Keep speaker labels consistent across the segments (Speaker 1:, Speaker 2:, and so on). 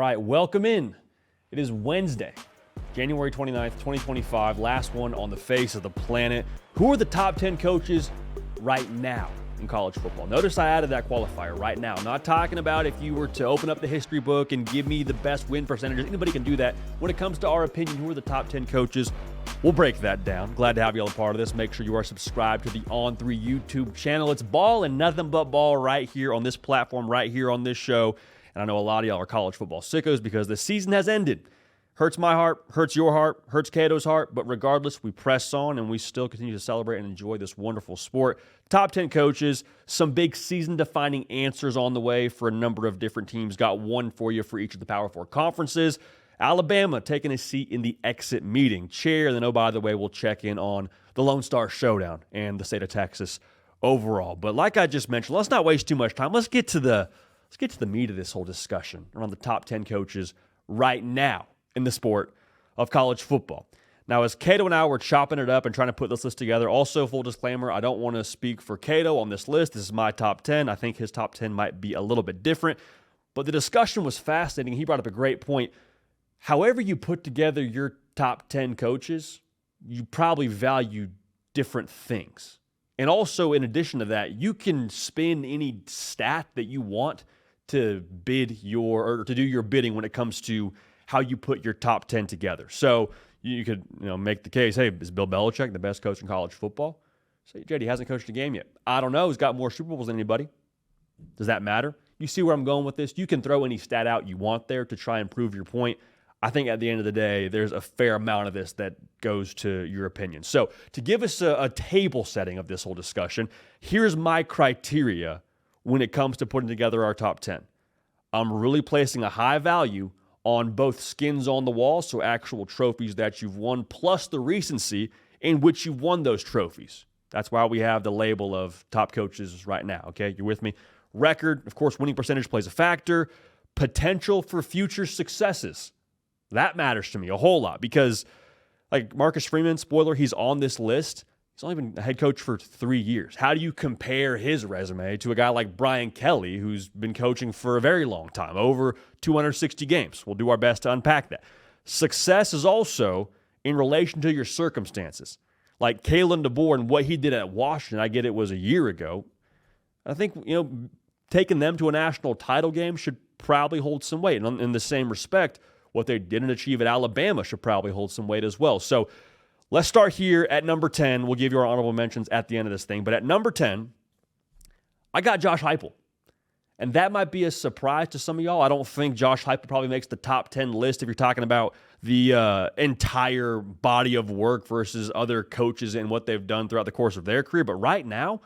Speaker 1: All right, welcome in. It is Wednesday, January 29th, 2025, last one on the face of the planet. Who are the top 10 coaches right now in college football? Notice I added that qualifier, right now. I'm not talking about if you were to open up the history book and give me the best win percentages. Anybody can do that. When it comes to our opinion, who are the top 10 coaches? We'll break that down. Glad to have you all a part of this. Make sure you are subscribed to the On3 YouTube channel. It's ball and nothing but ball right here on this platform, right here on this show. And I know a lot of y'all are college football sickos because the season has ended. Hurts my heart, hurts your heart, hurts Cato's heart, but regardless, we press on and we still continue to celebrate and enjoy this wonderful sport. Top 10 coaches, some big season-defining answers on the way for a number of different teams. Got one for you for each of the Power Four conferences. Alabama taking a seat in the exit meeting chair. And then, oh, by the way, we'll check in on the Lone Star Showdown and the state of Texas overall. But like I just mentioned, let's not waste too much time. Let's get to the meat of this whole discussion around the top 10 coaches right now in the sport of college football. Now, as Cato and I were chopping it up and trying to put this list together, also, full disclaimer, I don't want to speak for Cato on this list. This is my top 10. I think his top 10 might be a little bit different. But the discussion was fascinating. He brought up a great point. However you put together your top 10 coaches, you probably value different things. And also, in addition to that, you can spin any stat that you want to do your bidding when it comes to how you put your top 10 together. So you could make the case, hey, is Bill Belichick the best coach in college football? Say, JD hasn't coached a game yet. I don't know. He's got more Super Bowls than anybody. Does that matter? You see where I'm going with this? You can throw any stat out you want there to try and prove your point. I think at the end of the day, there's a fair amount of this that goes to your opinion. So to give us a table setting of this whole discussion, here's my criteria when it comes to putting together our top 10. I'm really placing a high value on both skins on the wall, so actual trophies that you've won, plus the recency in which you've won those trophies. That's why we have the label of top coaches right now, okay? You with me? Record, of course, winning percentage plays a factor. Potential for future successes. That matters to me a whole lot because, like Marcus Freeman, spoiler, he's on this list. He's only been a head coach for 3 years. How do you compare his resume to a guy like Brian Kelly, who's been coaching for a very long time, over 260 games? We'll do our best to unpack that. Success is also in relation to your circumstances. Like Kalen DeBoer and what he did at Washington, I get it was a year ago. I think, taking them to a national title game should probably hold some weight. And in the same respect, what they didn't achieve at Alabama should probably hold some weight as well. So let's start here at number 10. We'll give you our honorable mentions at the end of this thing. But at number 10, I got Josh Heupel. And that might be a surprise to some of y'all. I don't think Josh Heupel probably makes the top 10 list if you're talking about the entire body of work versus other coaches and what they've done throughout the course of their career. But right now,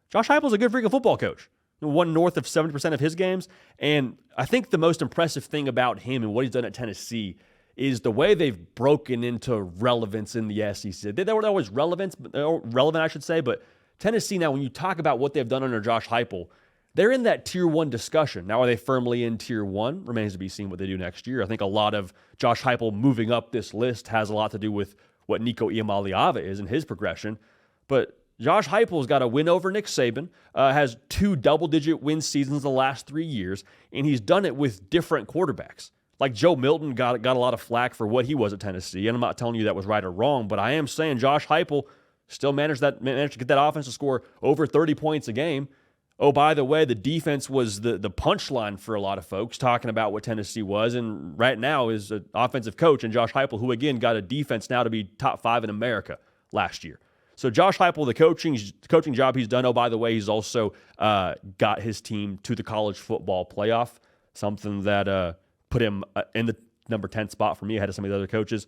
Speaker 1: Josh Heupel's a good freaking football coach. Won north of 70% of his games. And I think the most impressive thing about him and what he's done at Tennessee is the way they've broken into relevance in the SEC. They were always relevant, I should say, but Tennessee now, when you talk about what they've done under Josh Heupel, they're in that Tier 1 discussion. Now, are they firmly in Tier 1? Remains to be seen what they do next year. I think a lot of Josh Heupel moving up this list has a lot to do with what Nico Iamaleava is in his progression. But Josh Heupel's got a win over Nick Saban, has 2 double-digit win seasons the last 3 years, and he's done it with different quarterbacks. Like Joe Milton got a lot of flack for what he was at Tennessee, and I'm not telling you that was right or wrong, but I am saying Josh Heupel still managed to get that offense to score over 30 points a game. Oh, by the way, the defense was the punchline for a lot of folks talking about what Tennessee was, and right now is an offensive coach, and Josh Heupel, who again got a defense now to be top 5 in America last year. So Josh Heupel, the coaching job he's done. Oh, by the way, he's also got his team to the college football playoff, something that put him in the number 10 spot for me ahead of some of the other coaches.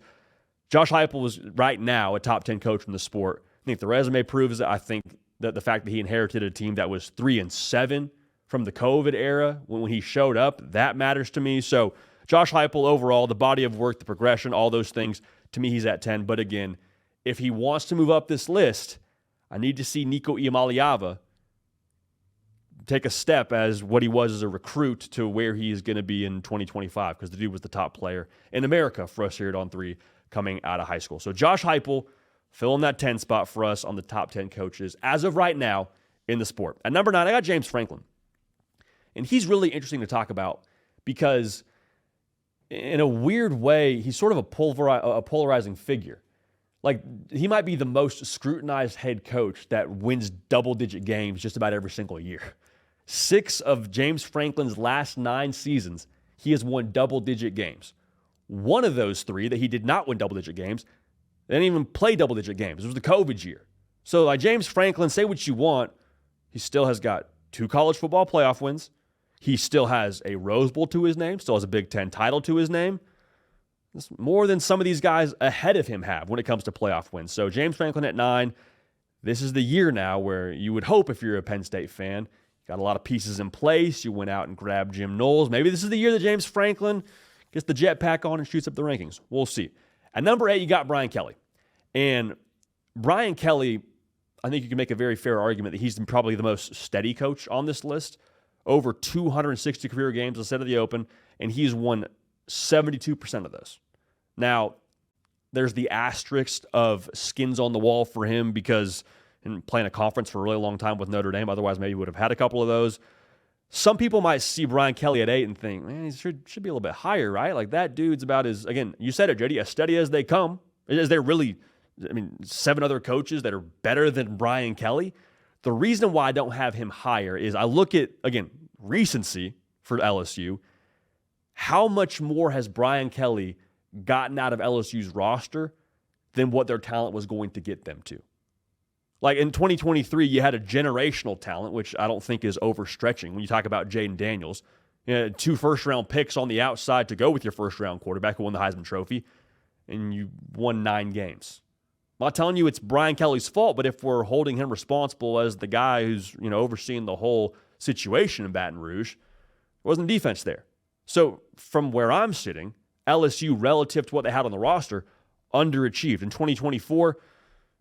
Speaker 1: Josh Heupel is right now a top 10 coach in the sport. I think the resume proves it. I think that the fact that he inherited a team that was 3-7 from the COVID era when he showed up, that matters to me. So Josh Heupel overall, the body of work, the progression, all those things, to me he's at 10. But again, if he wants to move up this list, I need to see Nico Iamaleava take a step as what he was as a recruit to where he is going to be in 2025, because the dude was the top player in America for us here at On3 coming out of high school. So Josh Heupel filling that 10 spot for us on the top 10 coaches as of right now in the sport. At number 9, I got James Franklin. And he's really interesting to talk about because in a weird way, he's sort of a polarizing figure. Like, he might be the most scrutinized head coach that wins double-digit games just about every single year. 6 of James Franklin's last 9 seasons, he has won double-digit games. One of those 3 that he did not win double-digit games, they didn't even play double-digit games. It was the COVID year. So, like, James Franklin, say what you want, he still has got 2 college football playoff wins. He still has a Rose Bowl to his name, still has a Big Ten title to his name. That's more than some of these guys ahead of him have when it comes to playoff wins. So James Franklin at 9. This is the year now where you would hope, if you're a Penn State fan, you got a lot of pieces in place. You went out and grabbed Jim Knowles. Maybe this is the year that James Franklin gets the jetpack on and shoots up the rankings. We'll see. At number 8, you got Brian Kelly. And Brian Kelly, I think you can make a very fair argument that he's probably the most steady coach on this list. Over 260 career games instead of the Open, and he's won 72% of those. Now, there's the asterisk of skins on the wall for him because in playing a conference for a really long time with Notre Dame, otherwise maybe he would have had a couple of those. Some people might see Brian Kelly at 8 and think, man, he should be a little bit higher, right? Like, that dude's about as, again, you said it, JD, as steady as they come. Is there really, 7 other coaches that are better than Brian Kelly? The reason why I don't have him higher is I look at, again, recency for LSU. How much more has Brian Kelly gotten out of LSU's roster than what their talent was going to get them to? Like, in 2023, you had a generational talent, which I don't think is overstretching when you talk about Jaden Daniels. You had 2 first-round picks on the outside to go with your first-round quarterback who won the Heisman Trophy, and you won 9 games. I'm not telling you it's Brian Kelly's fault, but if we're holding him responsible as the guy who's, overseeing the whole situation in Baton Rouge, there wasn't defense there. So from where I'm sitting, LSU, relative to what they had on the roster, underachieved. In 2024,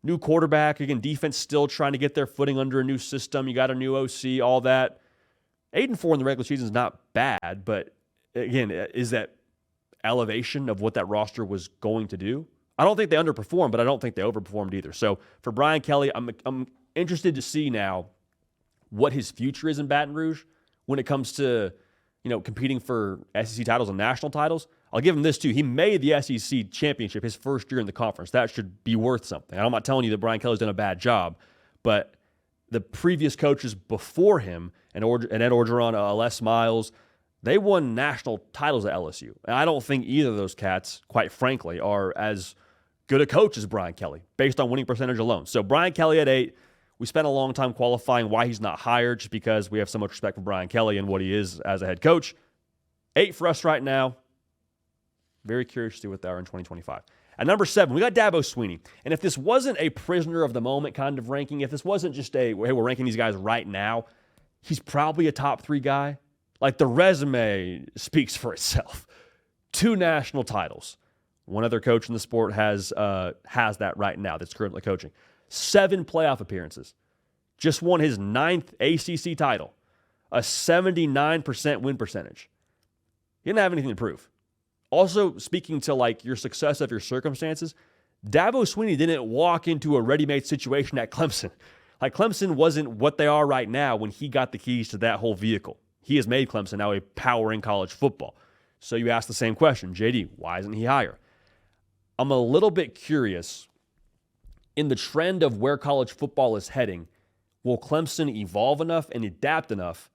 Speaker 1: new quarterback, again, defense still trying to get their footing under a new system. You got a new OC, all that. 8-4 in the regular season is not bad, but again, is that elevation of what that roster was going to do? I don't think they underperformed, but I don't think they overperformed either. So for Brian Kelly, I'm interested to see now what his future is in Baton Rouge when it comes to, competing for SEC titles and national titles. I'll give him this too. He made the SEC championship his first year in the conference. That should be worth something. I'm not telling you that Brian Kelly's done a bad job, but the previous coaches before him, and Ed Orgeron, Les Miles, they won national titles at LSU. And I don't think either of those cats, quite frankly, are as good a coach as Brian Kelly, based on winning percentage alone. So Brian Kelly at 8, we spent a long time qualifying why he's not higher, just because we have so much respect for Brian Kelly and what he is as a head coach. 8 for us right now. Very curious to see what they are in 2025. At number 7, we got Dabo Swinney. And if this wasn't a prisoner of the moment kind of ranking, if this wasn't just hey, we're ranking these guys right now, he's probably a top 3 guy. Like, the resume speaks for itself. 2 national titles. One other coach in the sport has that right now that's currently coaching. 7 playoff appearances. Just won his 9th ACC title. A 79% win percentage. He didn't have anything to prove. Also, speaking to your success of your circumstances, Dabo Swinney didn't walk into a ready-made situation at Clemson. Like, Clemson wasn't what they are right now when he got the keys to that whole vehicle. He has made Clemson now a power in college football. So you ask the same question, JD, why isn't he higher? I'm a little bit curious in the trend of where college football is heading. Will Clemson evolve enough and adapt enough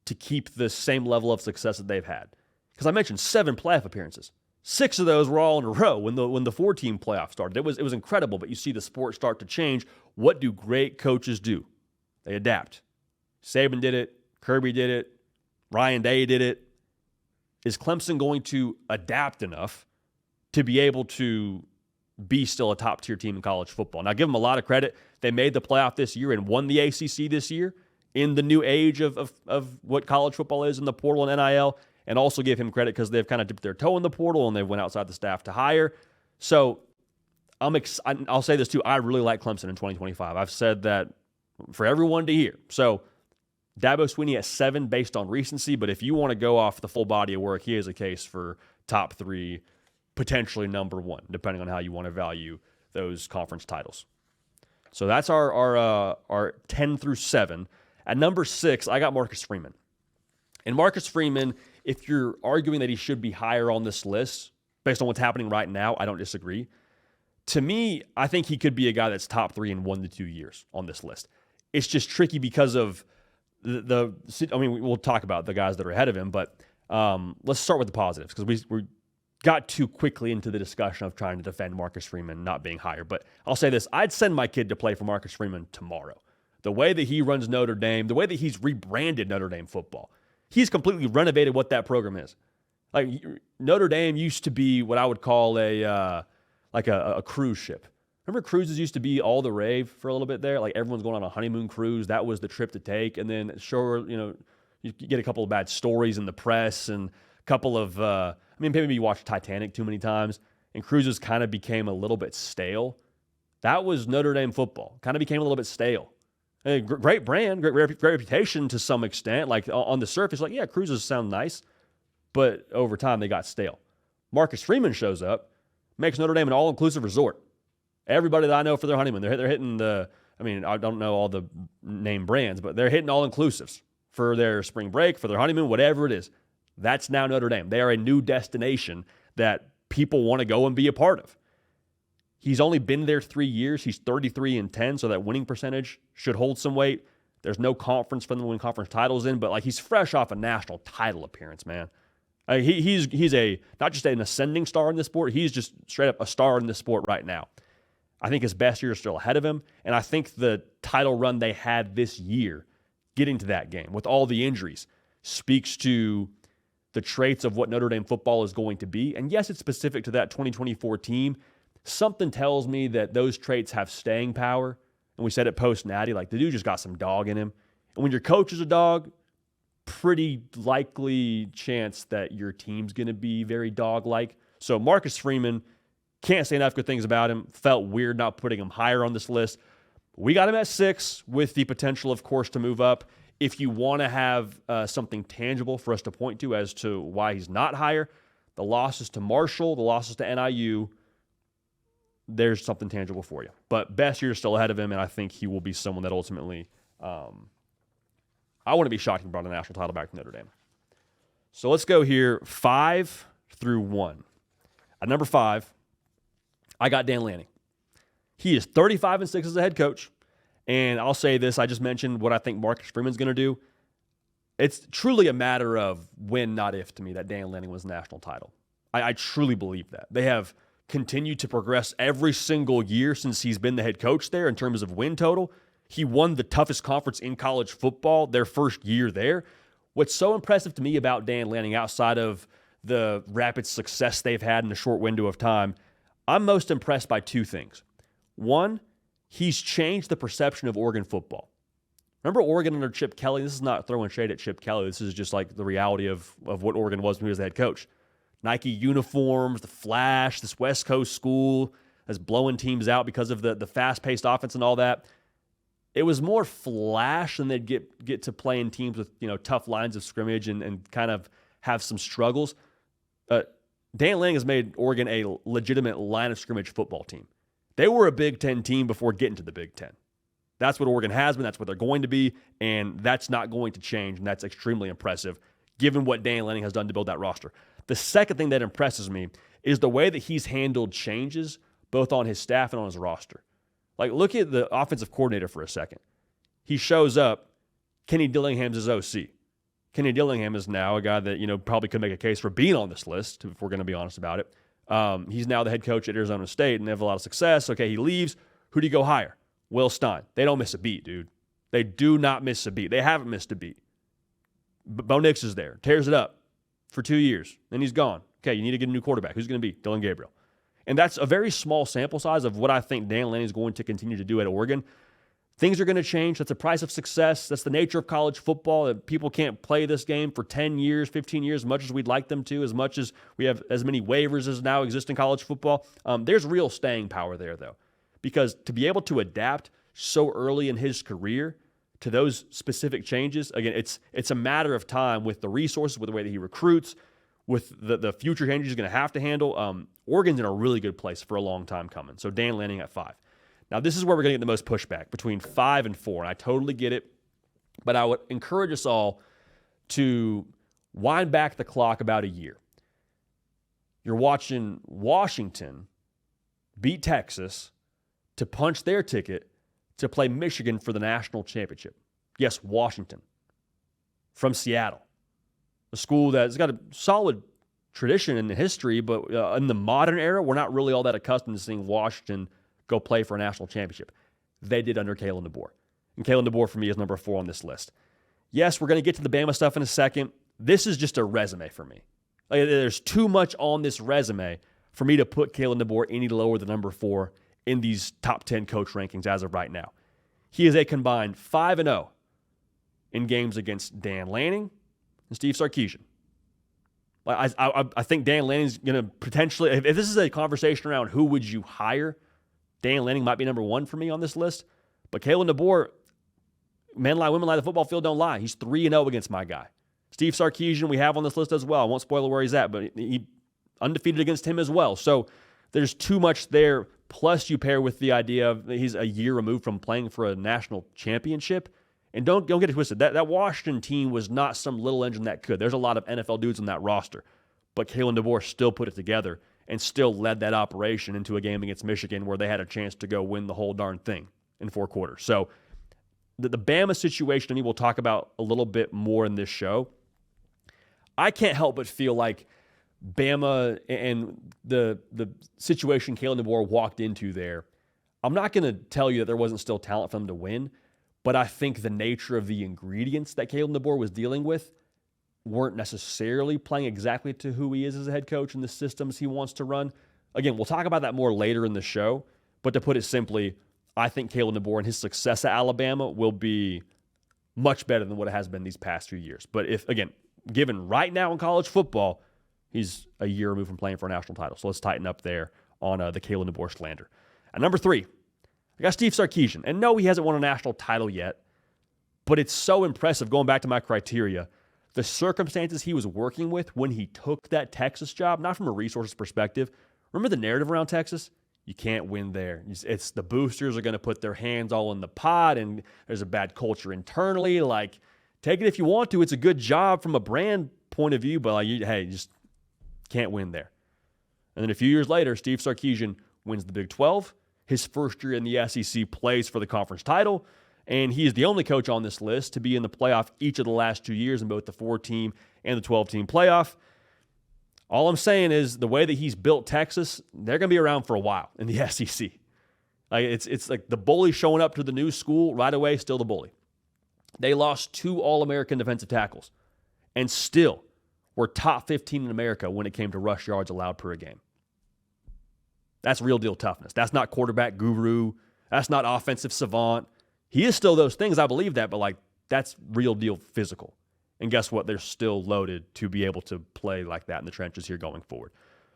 Speaker 1: to keep the same level of success that they've had? Because I mentioned 7 playoff appearances. 6 of those were all in a row when the 4-team playoff started. It was incredible, but you see the sport start to change. What do great coaches do? They adapt. Saban did it. Kirby did it. Ryan Day did it. Is Clemson going to adapt enough to be able to be still a top-tier team in college football? Now, give them a lot of credit. They made the playoff this year and won the ACC this year in the new age of what college football is in the portal and NIL, and also give him credit because they've kind of dipped their toe in the portal and they went outside the staff to hire. So I'll say this too. I really like Clemson in 2025. I've said that for everyone to hear. So Dabo Swinney at 7 based on recency, but if you want to go off the full body of work, he is a case for top 3, potentially number 1, depending on how you want to value those conference titles. So that's our 10 through 7. At number 6, I got Marcus Freeman. And Marcus Freeman if you're arguing that he should be higher on this list based on what's happening right now, I don't disagree. To me, I think he could be a guy that's top 3 in 1 to 2 years on this list. It's just tricky because of we'll talk about the guys that are ahead of him, but let's start with the positives because we got too quickly into the discussion of trying to defend Marcus Freeman not being higher. But I'll say this, I'd send my kid to play for Marcus Freeman tomorrow. The way that he runs Notre Dame, the way that he's rebranded Notre Dame football, he's completely renovated what that program is. Like Notre Dame used to be what I would call a cruise ship. Remember cruises used to be all the rave for a little bit there? Like everyone's going on a honeymoon cruise. That was the trip to take. And then sure, you get a couple of bad stories in the press and a couple of, maybe you watched Titanic too many times and cruises kind of became a little bit stale. That was Notre Dame football. Kind of became a little bit stale. Great brand, great reputation to some extent. Like on the surface, like, yeah, cruises sound nice. But over time, they got stale. Marcus Freeman shows up, makes Notre Dame an all-inclusive resort. Everybody that I know for their honeymoon, they're hitting I don't know all the name brands, but they're hitting all-inclusives for their spring break, for their honeymoon, whatever it is. That's now Notre Dame. They are a new destination that people want to go and be a part of. He's only been there 3 years. He's 33-10, so that winning percentage should hold some weight. There's no conference for them to win conference titles in, but he's fresh off a national title appearance, man. He's not just an ascending star in this sport. He's just straight up a star in this sport right now. I think his best year is still ahead of him, and I think the title run they had this year, getting to that game with all the injuries, speaks to the traits of what Notre Dame football is going to be. And yes, it's specific to that 2024 team. Something tells me that those traits have staying power. And we said it post-Natty, the dude just got some dog in him. And when your coach is a dog, pretty likely chance that your team's going to be very dog-like. So Marcus Freeman, can't say enough good things about him. Felt weird not putting him higher on this list. We got him at 6 with the potential, of course, to move up. If you want to have something tangible for us to point to as to why he's not higher, the losses to Marshall, the losses to NIU, there's something tangible for you. But best year is still ahead of him, and I think he will be someone that ultimately, I wouldn't be shocked if he brought a national title back to Notre Dame. So let's go here 5 through 1. At number 5, I got Dan Lanning. He is 35-6 as a head coach. And I'll say this, I just mentioned what I think Marcus Freeman's going to do. It's truly a matter of when, not if, to me, that Dan Lanning wins the national title. I truly believe that. They have continued to progress every single year since he's been the head coach there in terms of win total. He won the toughest conference in college football their first year there. What's so impressive to me about Dan Lanning, outside of the rapid success they've had in a short window of time, I'm most impressed by 2 things. One, he's changed the perception of Oregon football. Remember Oregon under Chip Kelly? This is not throwing shade at Chip Kelly. This is just the reality of what Oregon was when he was the head coach. Nike uniforms, the flash, this West Coast school that's blowing teams out because of the fast-paced offense and all that. It was more flash than they'd get to play in teams with tough lines of scrimmage and kind of have some struggles. Dan Lanning has made Oregon a legitimate line of scrimmage football team. They were a Big Ten team before getting to the Big Ten. That's what Oregon has been. That's what they're going to be, and that's not going to change, and that's extremely impressive given what Dan Lanning has done to build that roster. The second thing that impresses me is the way that he's handled changes both on his staff and on his roster. Look at the offensive coordinator for a second. He shows up. Kenny Dillingham's his OC. Kenny Dillingham is now a guy that, probably could make a case for being on this list, if we're going to be honest about it. He's now the head coach at Arizona State, and they have a lot of success. Okay, he leaves. Who do you go hire? Will Stein. They don't miss a beat, dude. They do not miss a beat. They haven't missed a beat. Bo Nix is there. Tears it up for 2 years. Then he's gone. Okay, you need to get a new quarterback. Who's going to be? Dylan Gabriel. And that's a very small sample size of what I think Dan Lanning is going to continue to do at Oregon. Things are going to change. That's the price of success. That's the nature of college football. That people can't play this game for 10 years, 15 years, as much as we'd like them to, as much as we have as many waivers as now exist in college football. There's real staying power there, though, because to be able to adapt so early in his career to those specific changes, again, it's a matter of time with the resources, with the way that he recruits, with the future changes he's going to have to handle. Oregon's in a really good place for a long time coming. So Dan Lanning at 5. Now, this is where we're going to get the most pushback, between 5 and 4. And I totally get it, but I would encourage us all to Wind back the clock about a year. You're watching Washington beat Texas to punch their ticket to play Michigan for the national championship. Yes, Washington from Seattle, a school that's got a solid tradition in the history, but in the modern era, we're not really all that accustomed to seeing Washington go play for a national championship. They did under Kalen DeBoer. And Kalen DeBoer, for me, is number 4 on this list. Yes, we're going to get to the Bama stuff in a second. This is just a resume for me. Like, there's too much on this resume for me to put Kalen DeBoer any lower than number 4 in these top 10 coach rankings as of right now. He is a combined 5-0 in games against Dan Lanning and Steve Sarkisian. I think Dan Lanning's going to potentially, if this is a conversation around who would you hire, Dan Lanning might be number 1 for me on this list. But Kalen DeBoer, men lie, women lie, the football field don't lie. He's 3-0 against my guy. Steve Sarkisian we have on this list as well. I won't spoil where he's at, but he undefeated against him as well. So there's too much there. Plus you pair with the idea of he's a year removed from playing for a national championship. And don't get it twisted. That Washington team was not some little engine that could. There's a lot of NFL dudes on that roster. But Kalen DeBoer still put it together and still led that operation into a game against Michigan where they had a chance to go win the whole darn thing in 4 quarters. So the Bama situation, I mean, we'll talk about a little bit more in this show. I can't help but feel like Bama and the situation Kalen DeBoer walked into there, I'm not going to tell you that there wasn't still talent for them to win, but I think the nature of the ingredients that Kalen DeBoer was dealing with weren't necessarily playing exactly to who he is as a head coach and the systems he wants to run. Again, we'll talk about that more later in the show, but to put it simply, I think Kalen DeBoer and his success at Alabama will be much better than what it has been these past few years. But if, again, given right now in college football, he's a year removed from playing for a national title. So let's tighten up there on the Kalen DeBoer slander. At number 3, I got Steve Sarkisian. And no, he hasn't won a national title yet, but it's so impressive, going back to my criteria, the circumstances he was working with when he took that Texas job, not from a resources perspective. Remember the narrative around Texas? You can't win there. It's the boosters are going to put their hands all in the pot, and there's a bad culture internally. Like, take it if you want to. It's a good job from a brand point of view, but you just can't win there. And then a few years later, Steve Sarkisian wins the Big 12. His first year in the SEC, plays for the conference title, and he is the only coach on this list to be in the playoff each of the last 2 years in both the 4-team and the 12-team playoff. All I'm saying is the way that he's built Texas, they're going to be around for a while in the SEC. Like it's like the bully showing up to the new school right away, still the bully. They lost 2 All-American defensive tackles and still were top 15 in America when it came to rush yards allowed per game. That's real deal toughness. That's not quarterback guru. That's not offensive savant. He is still those things. I believe that, but that's real deal physical. And guess what? They're still loaded to be able to play like that in the trenches here going forward.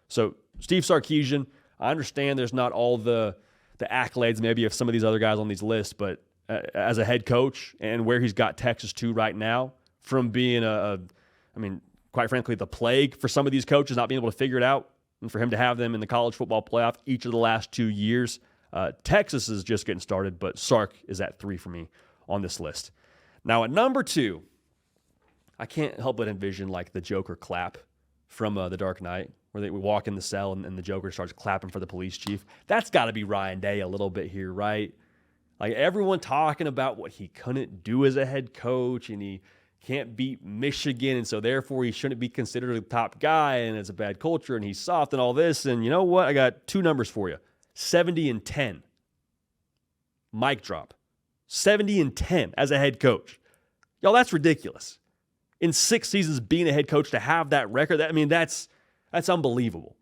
Speaker 1: So Steve Sarkisian, I understand there's not all the accolades maybe of some of these other guys on these lists, but as a head coach and where he's got Texas to right now, from being quite frankly, the plague for some of these coaches not being able to figure it out, and for him to have them in the college football playoff each of the last 2 years, Texas is just getting started, but Sark is at 3 for me on this list. Now at number 2, I can't help but envision like the Joker clap from The Dark Knight, where we walk in the cell and the Joker starts clapping for the police chief. That's got to be Ryan Day a little bit here, right? Like everyone talking about what he couldn't do as a head coach, and he can't beat Michigan, and so therefore he shouldn't be considered a top guy, and it's a bad culture, and he's soft and all this. And you know what? I got 2 numbers for you. 70-10. Mic drop. 70-10 as a head coach. Y'all, that's ridiculous. In 6 seasons being a head coach to have that record, that's unbelievable.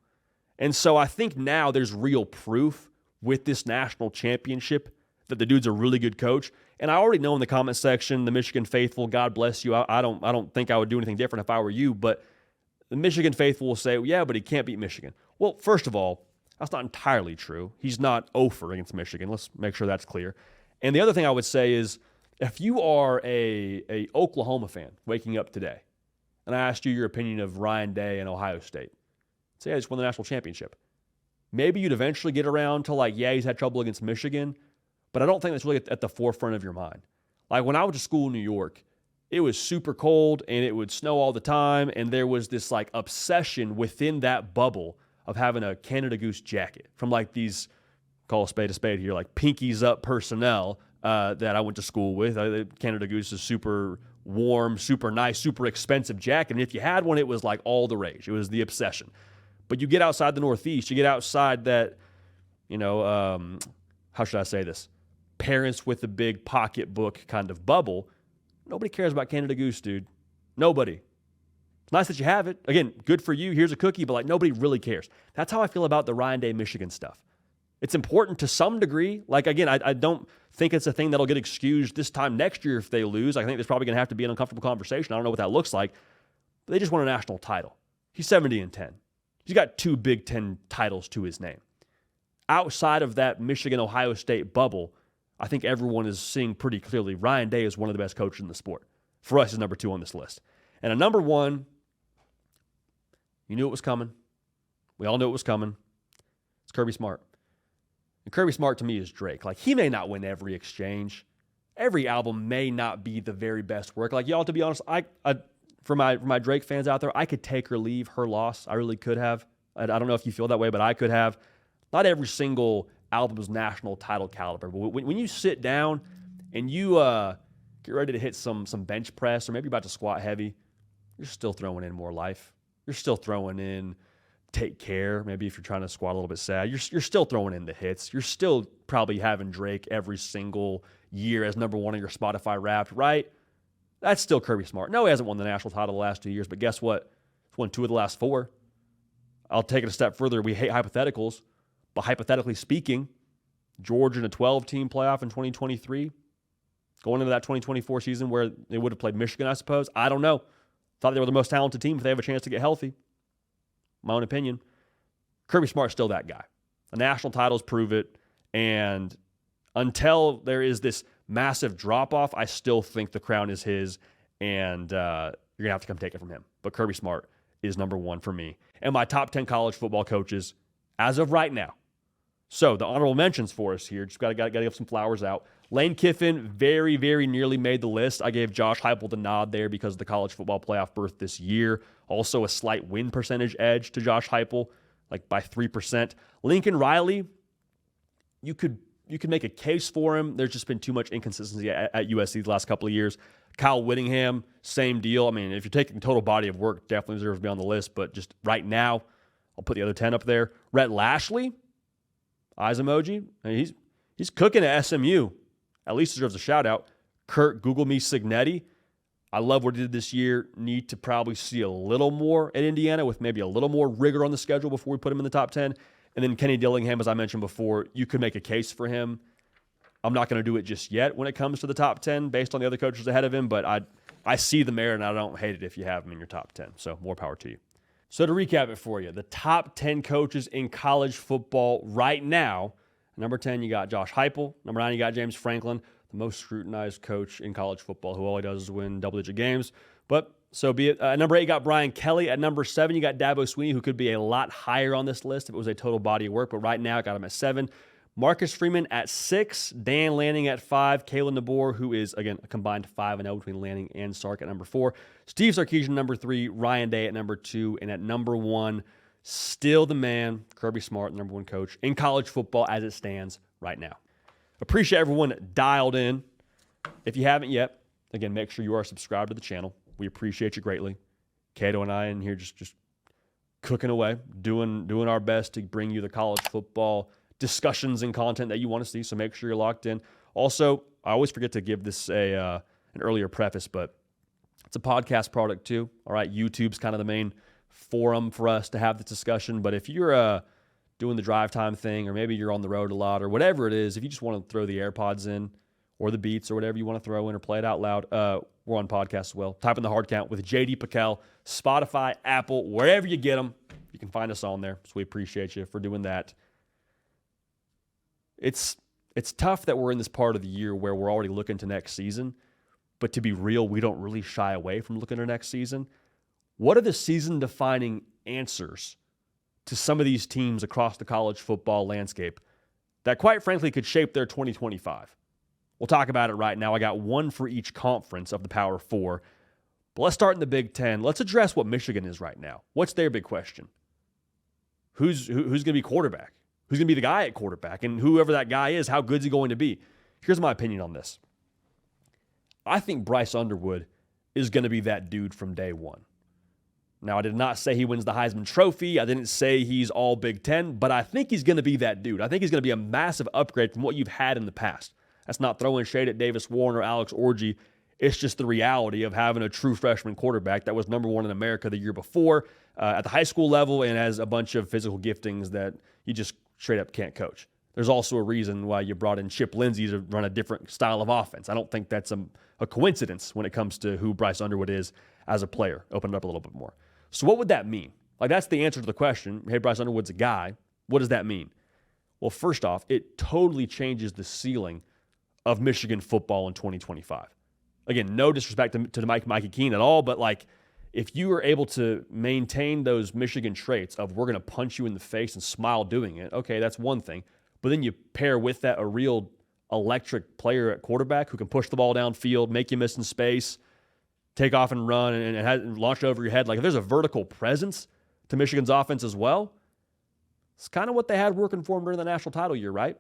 Speaker 1: And so I think now there's real proof with this national championship that the dude's a really good coach. And I already know in the comment section, the Michigan faithful, God bless you. I don't think I would do anything different if I were you, but the Michigan faithful will say, yeah, but he can't beat Michigan. Well, first of all, that's not entirely true. He's not 0-for against Michigan. Let's make sure that's clear. And the other thing I would say is, if you are a Oklahoma fan waking up today, and I asked you your opinion of Ryan Day and Ohio State, say I just won the national championship. Maybe you'd eventually get around to he's had trouble against Michigan, but I don't think that's really at the forefront of your mind. Like when I went to school in New York, it was super cold and it would snow all the time. And there was this like obsession within that bubble of having a Canada Goose jacket from like these, call a spade here, like pinkies up personnel that I went to school with. Canada Goose is super warm, super nice, super expensive jacket. And if you had one, it was like all the rage. It was the obsession. But you get outside the Northeast, you get outside that, how should I say this? Parents with a big pocketbook kind of bubble. Nobody cares about Canada Goose, dude. Nobody. It's nice that you have it. Again, good for you. Here's a cookie, but like nobody really cares. That's how I feel about the Ryan Day, Michigan stuff. It's important to some degree. Like, again, I don't think it's a thing that'll get excused this time next year if they lose. I think there's probably going to have to be an uncomfortable conversation. I don't know what that looks like. But they just won a national title. He's 70-10. He's got 2 Big Ten titles to his name. Outside of that Michigan-Ohio State bubble, I think everyone is seeing pretty clearly Ryan Day is one of the best coaches in the sport. For us, he's number 2 on this list. And a number 1, you knew it was coming. We all knew it was coming. It's Kirby Smart. And Kirby Smart to me is Drake. Like, he may not win every exchange. Every album may not be the very best work. Like, y'all, to be honest, for my Drake fans out there, I could take or leave her loss. I really could have. I don't know if you feel that way, but I could have. Not every single album is national title caliber. But when you sit down and you get ready to hit some bench press, or maybe you're about to squat heavy, you're still throwing in More Life. You're still throwing in Take Care. Maybe if you're trying to squat a little bit sad, you're still throwing in the hits. You're still probably having Drake every single year as number 1 on your Spotify Wrapped, right? That's still Kirby Smart. No, he hasn't won the national title the last 2 years, but guess what? He's won 2 of the last 4. I'll take it a step further. We hate hypotheticals, but hypothetically speaking, Georgia in a 12-team playoff in 2023, going into that 2024 season where they would have played Michigan, I suppose. I don't know. Thought they were the most talented team if they have a chance to get healthy. My own opinion. Kirby Smart's still that guy. The national titles prove it, and until there is this massive drop-off, I still think the crown is his, and you're going to have to come take it from him. But Kirby Smart is number 1 for me. And my top 10 college football coaches as of right now. So the honorable mentions for us here, just got to give some flowers out. Lane Kiffin very, very nearly made the list. I gave Josh Heupel the nod there because of the college football playoff berth this year. Also a slight win percentage edge to Josh Heupel, like by 3%. Lincoln Riley, you could make a case for him. There's just been too much inconsistency at USC the last couple of years. Kyle Whittingham, same deal. I mean, if you're taking total body of work, definitely deserves to be on the list. But just right now, I'll put the other 10 up there. Rhett Lashley, eyes emoji. I mean, he's cooking at SMU. At least deserves a shout out. Kurt Google Me Signetti. I love what he did this year. Need to probably see a little more at Indiana with maybe a little more rigor on the schedule before we put him in the top 10. And then Kenny Dillingham, as I mentioned before, you could make a case for him. I'm not going to do it just yet when it comes to the top 10 based on the other coaches ahead of him, but I see the merit and I don't hate it if you have him in your top 10. So more power to you. So to recap it for you, the top 10 coaches in college football right now. Number 10, you got Josh Heupel. Number 9, you got James Franklin, the most scrutinized coach in college football, who all he does is win double-digit games. But so be it. Number 8, you got Brian Kelly. At number 7, you got Dabo Swinney, who could be a lot higher on this list if it was a total body of work. But right now, I got him at 7. Marcus Freeman at 6. Dan Lanning at 5. Kalen DeBoer, who is, again, a combined 5-0 between Lanning and Sark at number 4. Steve Sarkisian, number 3. Ryan Day at number 2. And at number 1, still the man, Kirby Smart, number 1 coach in college football as it stands right now. Appreciate everyone dialed in. If you haven't yet, again, make sure you are subscribed to the channel. We appreciate you greatly. Cato and I in here just cooking away, doing our best to bring you the college football discussions and content that you want to see, so make sure you're locked in. Also, I always forget to give this an earlier preface, but it's a podcast product too. All right, YouTube's kind of the main forum for us to have this discussion, but if you're doing the drive time thing, or maybe you're on the road a lot, or whatever it is, if you just want to throw the AirPods in, or the Beats, or whatever you want to throw in, or play it out loud, we're on podcast as well. Type in the hard count with JD PicKell, Spotify, Apple, wherever you get them, you can find us on there. So we appreciate you for doing that. It's tough that we're in this part of the year where we're already looking to next season, but to be real, we don't really shy away from looking to next season. What are the season-defining answers to some of these teams across the college football landscape that, quite frankly, could shape their 2025? We'll talk about it right now. I got one for each conference of the Power Four. But let's start in the Big Ten. Let's address what Michigan is right now. What's their big question? Who's going to be quarterback? Who's going to be the guy at quarterback? And whoever that guy is, how good is he going to be? Here's my opinion on this. I think Bryce Underwood is going to be that dude from day one. Now, I did not say he wins the Heisman Trophy. I didn't say he's all Big Ten, but I think he's going to be that dude. I think he's going to be a massive upgrade from what you've had in the past. That's not throwing shade at Davis Warren or Alex Orji. It's just the reality of having a true freshman quarterback that was number one in America the year before at the high school level and has a bunch of physical giftings that you just straight up can't coach. There's also a reason why you brought in Chip Lindsey to run a different style of offense. I don't think that's a coincidence when it comes to who Bryce Underwood is as a player. Open it up a little bit more. So what would that mean? Like, that's the answer to the question. Hey, Bryce Underwood's a guy. What does that mean? Well, first off, it totally changes the ceiling of Michigan football in 2025. Again, no disrespect to Mikey Keene at all, but like, if you are able to maintain those Michigan traits of we're going to punch you in the face and smile doing it, okay, that's one thing. But then you pair with that a real electric player at quarterback who can push the ball downfield, make you miss in space, take off and run, and launch it over your head. Like, if there's a vertical presence to Michigan's offense as well, it's kind of what they had working for them during the national title year, right?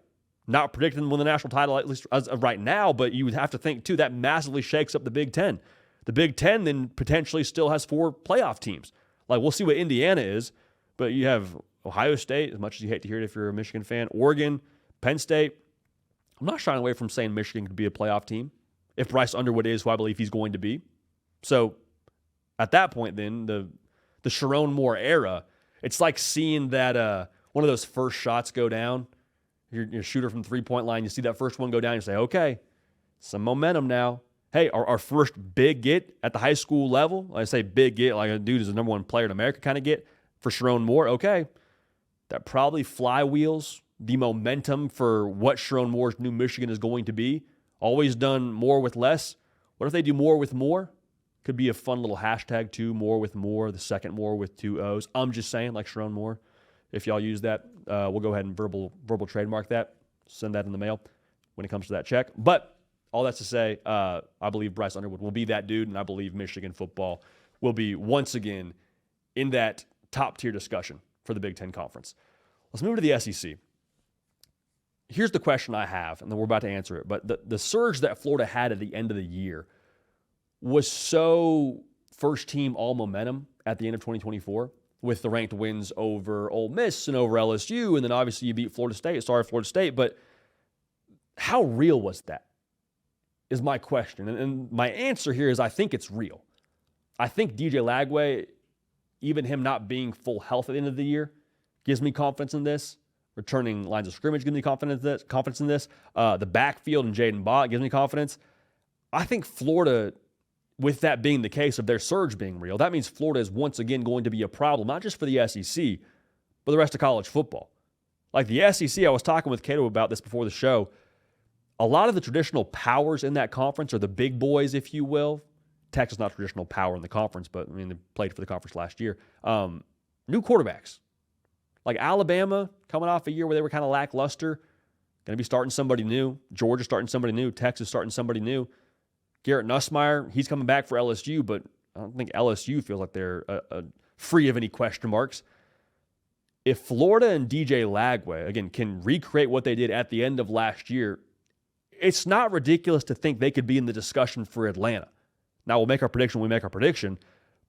Speaker 1: Not predicting them win the national title, at least as of right now, but you would have to think, too, that massively shakes up the Big Ten. The Big Ten then potentially still has 4 playoff teams. Like, we'll see what Indiana is, but you have Ohio State, as much as you hate to hear it if you're a Michigan fan, Oregon, Penn State. I'm not shying away from saying Michigan could be a playoff team if Bryce Underwood is who I believe he's going to be. So at that point, then, the Sharon Moore era, it's like seeing that one of those first shots go down. You're a shooter from the three-point line. You see that first one go down. You say, okay, some momentum now. Hey, our first big get at the high school level, I say big get, like a dude is the number one player in America kind of get for Sharon Moore. Okay, that probably flywheels the momentum for what Sharon Moore's new Michigan is going to be. Always done more with less. What if they do more with more? Could be a fun little hashtag too, more with more, the second more with 2 O's. I'm just saying, like Sharon Moore. If y'all use that, we'll go ahead and verbal trademark that. Send that in the mail when it comes to that check. But all that's to say, I believe Bryce Underwood will be that dude, and I believe Michigan football will be once again in that top-tier discussion for the Big Ten Conference. Let's move to the SEC. Here's the question I have, and then we're about to answer it. But the surge that Florida had at the end of the year was so first-team all-momentum at the end of 2024 with the ranked wins over Ole Miss and over LSU, and then obviously you beat Florida State. Sorry, Florida State. But how real was that is my question. And my answer here is I think it's real. I think DJ Lagway, even him not being full health at the end of the year, gives me confidence in this. Returning lines of scrimmage gives me confidence in this. The backfield and Jaden Bott gives me confidence. I think Florida, with that being the case of their surge being real, that means Florida is once again going to be a problem, not just for the SEC, but the rest of college football. Like the SEC, I was talking with Cato about this before the show. A lot of the traditional powers in that conference are the big boys, if you will. Texas not traditional power in the conference, but I mean they played for the conference last year. New quarterbacks. Like Alabama, coming off a year where they were kind of lackluster, going to be starting somebody new. Georgia starting somebody new. Texas starting somebody new. Garrett Nussmeier, he's coming back for LSU, but I don't think LSU feels like they're free of any question marks. If Florida and DJ Lagway, again, can recreate what they did at the end of last year, it's not ridiculous to think they could be in the discussion for Atlanta. Now, we'll make our prediction when we make our prediction,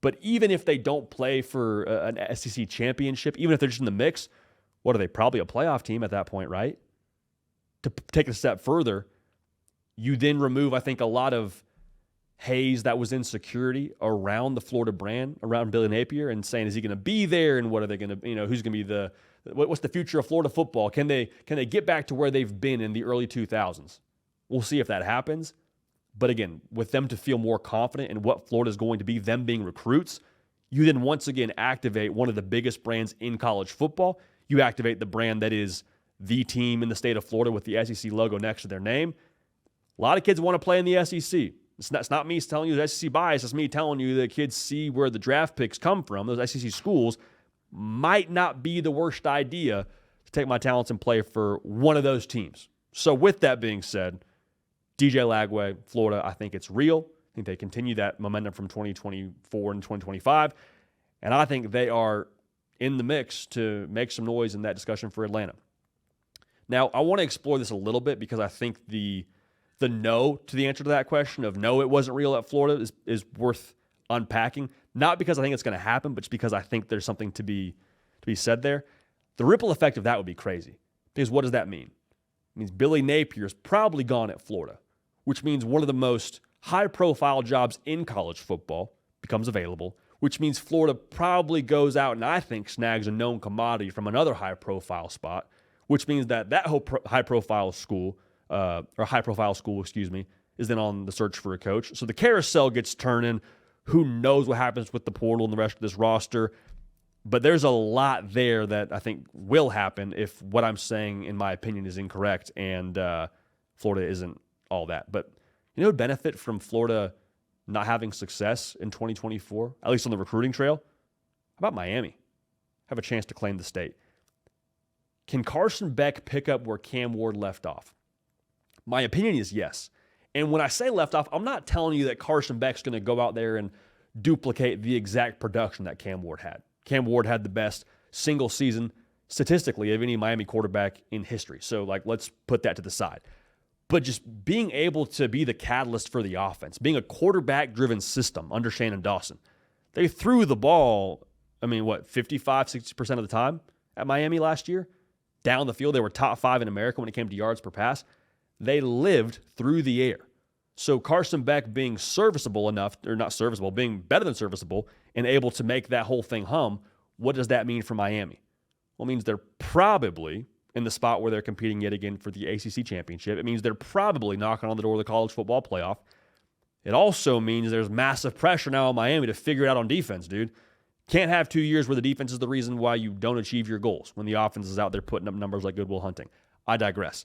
Speaker 1: but even if they don't play for an SEC championship, even if they're just in the mix, what are they? Probably a playoff team at that point, right? To take it a step further, you then remove, I think, a lot of haze that was insecurity around the Florida brand, around Billy Napier, and saying, is he going to be there? And what are they going to, who's going to be what's the future of Florida football? Can they get back to where they've been in the early 2000s? We'll see if that happens. But again, with them to feel more confident in what Florida is going to be, them being recruits, you then once again activate one of the biggest brands in college football. You activate the brand that is the team in the state of Florida with the SEC logo next to their name. A lot of kids want to play in the SEC. It's not me telling you the SEC bias. It's me telling you that kids see where the draft picks come from. Those SEC schools might not be the worst idea to take my talents and play for one of those teams. So with that being said, DJ Lagway, Florida, I think it's real. I think they continue that momentum from 2024 and 2025. And I think they are in the mix to make some noise in that discussion for Atlanta. Now, I want to explore this a little bit because I think the no to the answer to that question of no, it wasn't real at Florida is worth unpacking. Not because I think it's going to happen, but just because I think there's something to be said there. The ripple effect of that would be crazy. Because what does that mean? It means Billy Napier's probably gone at Florida, which means one of the most high-profile jobs in college football becomes available, which means Florida probably goes out and I think snags a known commodity from another high-profile spot, which means that whole high-profile school, is then on the search for a coach. So the carousel gets turning. Who knows what happens with the portal and the rest of this roster? But there's a lot there that I think will happen if what I'm saying, in my opinion, is incorrect and Florida isn't all that. But you know, benefit from Florida not having success in 2024, at least on the recruiting trail? How about Miami? Have a chance to claim the state. Can Carson Beck pick up where Cam Ward left off? My opinion is yes. And when I say left off, I'm not telling you that Carson Beck's going to go out there and duplicate the exact production that Cam Ward had. Cam Ward had the best single season statistically of any Miami quarterback in history. So, let's put that to the side. But just being able to be the catalyst for the offense, being a quarterback-driven system under Shannon Dawson. They threw the ball, 55, 60% of the time at Miami last year. Down the field, they were top 5 in America when it came to yards per pass. They lived through the air. So Carson Beck being serviceable enough, or not serviceable, being better than serviceable and able to make that whole thing hum, what does that mean for Miami? Well, it means they're probably in the spot where they're competing yet again for the ACC championship. It means they're probably knocking on the door of the college football playoff. It also means there's massive pressure now on Miami to figure it out on defense, dude. Can't have 2 years where the defense is the reason why you don't achieve your goals when the offense is out there putting up numbers like Goodwill Hunting. I digress.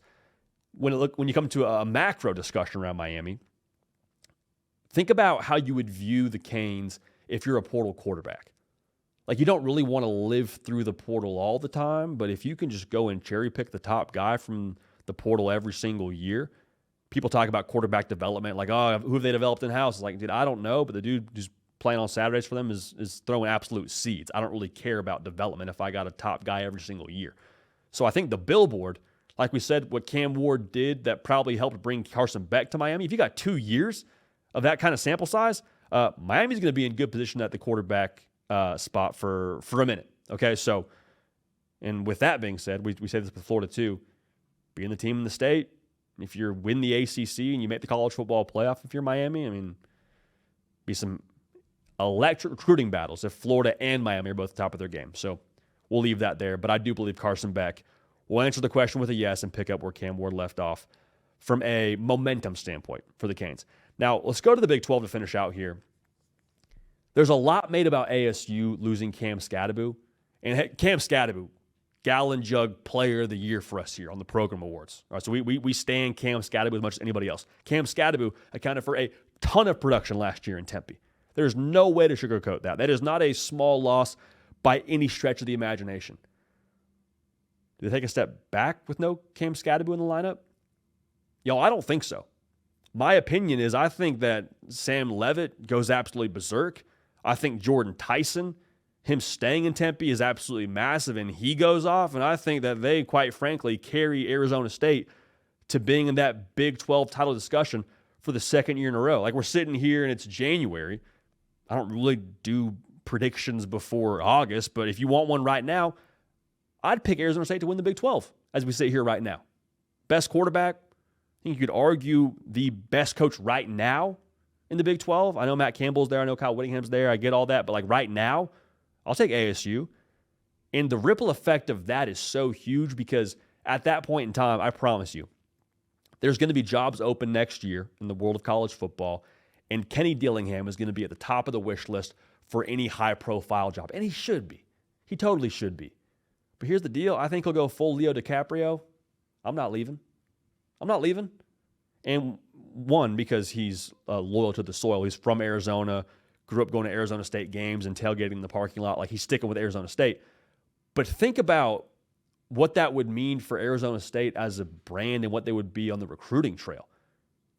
Speaker 1: When you come to a macro discussion around Miami, think about how you would view the Canes if you're a portal quarterback. You don't really want to live through the portal all the time, but if you can just go and cherry pick the top guy from the portal every single year, people talk about quarterback development, who have they developed in-house? It's dude, I don't know, but the dude who's playing on Saturdays for them is throwing absolute seeds. I don't really care about development if I got a top guy every single year. So I think the billboard, like we said, what Cam Ward did that probably helped bring Carson Beck to Miami, if you got 2 years of that kind of sample size, Miami's going to be in good position at the quarterback spot for a minute. Okay, so, and with that being said, we say this with Florida too, being the team in the state, if you win the ACC and you make the college football playoff, if you're Miami, be some electric recruiting battles if Florida and Miami are both top of their game. So we'll leave that there, but I do believe Carson Beck will answer the question with a yes and pick up where Cam Ward left off from a momentum standpoint for the Canes. Now, let's go to the Big 12 to finish out here. There's a lot made about ASU losing Cam Skattebo. And Cam Skattebo, Gallon Jug Player of the Year for us here on the Program Awards. All right, so we stand Cam Skattebo as much as anybody else. Cam Skattebo accounted for a ton of production last year in Tempe. There's no way to sugarcoat that. That is not a small loss by any stretch of the imagination. Do they take a step back with no Cam Skattebo in the lineup? I don't think so. My opinion is I think that Sam Levitt goes absolutely berserk. I think Jordan Tyson, him staying in Tempe is absolutely massive, and he goes off. And I think that they, quite frankly, carry Arizona State to being in that Big 12 title discussion for the second year in a row. We're sitting here and it's January. I don't really do predictions before August, but if you want one right now, I'd pick Arizona State to win the Big 12 as we sit here right now. Best quarterback. I think you could argue the best coach right now in the Big 12. I know Matt Campbell's there. I know Kyle Whittingham's there. I get all that. But right now, I'll take ASU. And the ripple effect of that is so huge because at that point in time, I promise you, there's going to be jobs open next year in the world of college football. And Kenny Dillingham is going to be at the top of the wish list for any high-profile job. And he should be. He totally should be. But here's the deal. I think he'll go full Leo DiCaprio. I'm not leaving. And one, because he's loyal to the soil. He's from Arizona, grew up going to Arizona State games and tailgating in the parking lot. He's sticking with Arizona State. But think about what that would mean for Arizona State as a brand and what they would be on the recruiting trail.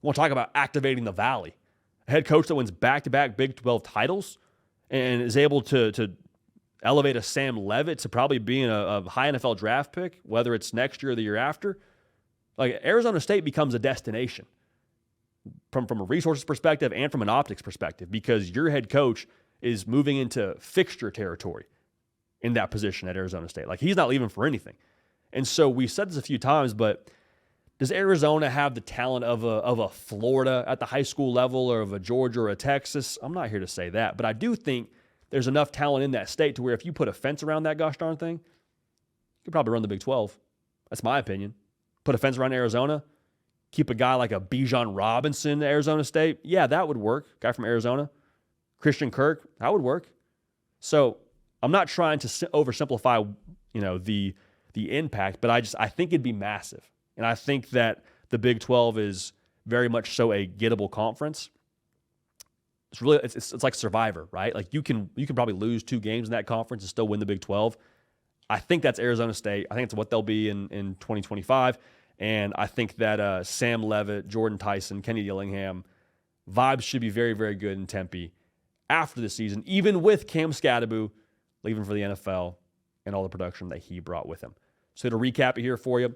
Speaker 1: want to talk about activating the Valley. A head coach that wins back-to-back Big 12 titles and is able to elevate a Sam Leavitt to probably being a high NFL draft pick, whether it's next year or the year after. Like, Arizona State becomes a destination from a resources perspective and from an optics perspective, because your head coach is moving into fixture territory in that position at Arizona State. Like, he's not leaving for anything. And so we've said this a few times, but does Arizona have the talent of a Florida at the high school level, or of a Georgia or a Texas? I'm not here to say that, but I do think there's enough talent in that state to where if you put a fence around that gosh darn thing, you could probably run the Big 12. That's my opinion. Put a fence around Arizona, keep a guy like a Bijan Robinson at Arizona State. Yeah, that would work. Guy from Arizona. Christian Kirk, that would work. So I'm not trying to oversimplify, the impact, but I think it'd be massive. And I think that the Big 12 is very much so a gettable conference. It's really it's like Survivor, right? Like, you can probably lose 2 games in that conference and still win the Big 12. I think that's Arizona State. I think it's what they'll be in 2025. And I think that Sam Leavitt, Jordan Tyson, Kenny Dillingham, vibes should be very, very good in Tempe after the season, even with Cam Scadaboo leaving for the NFL and all the production that he brought with him. So to recap it here for you,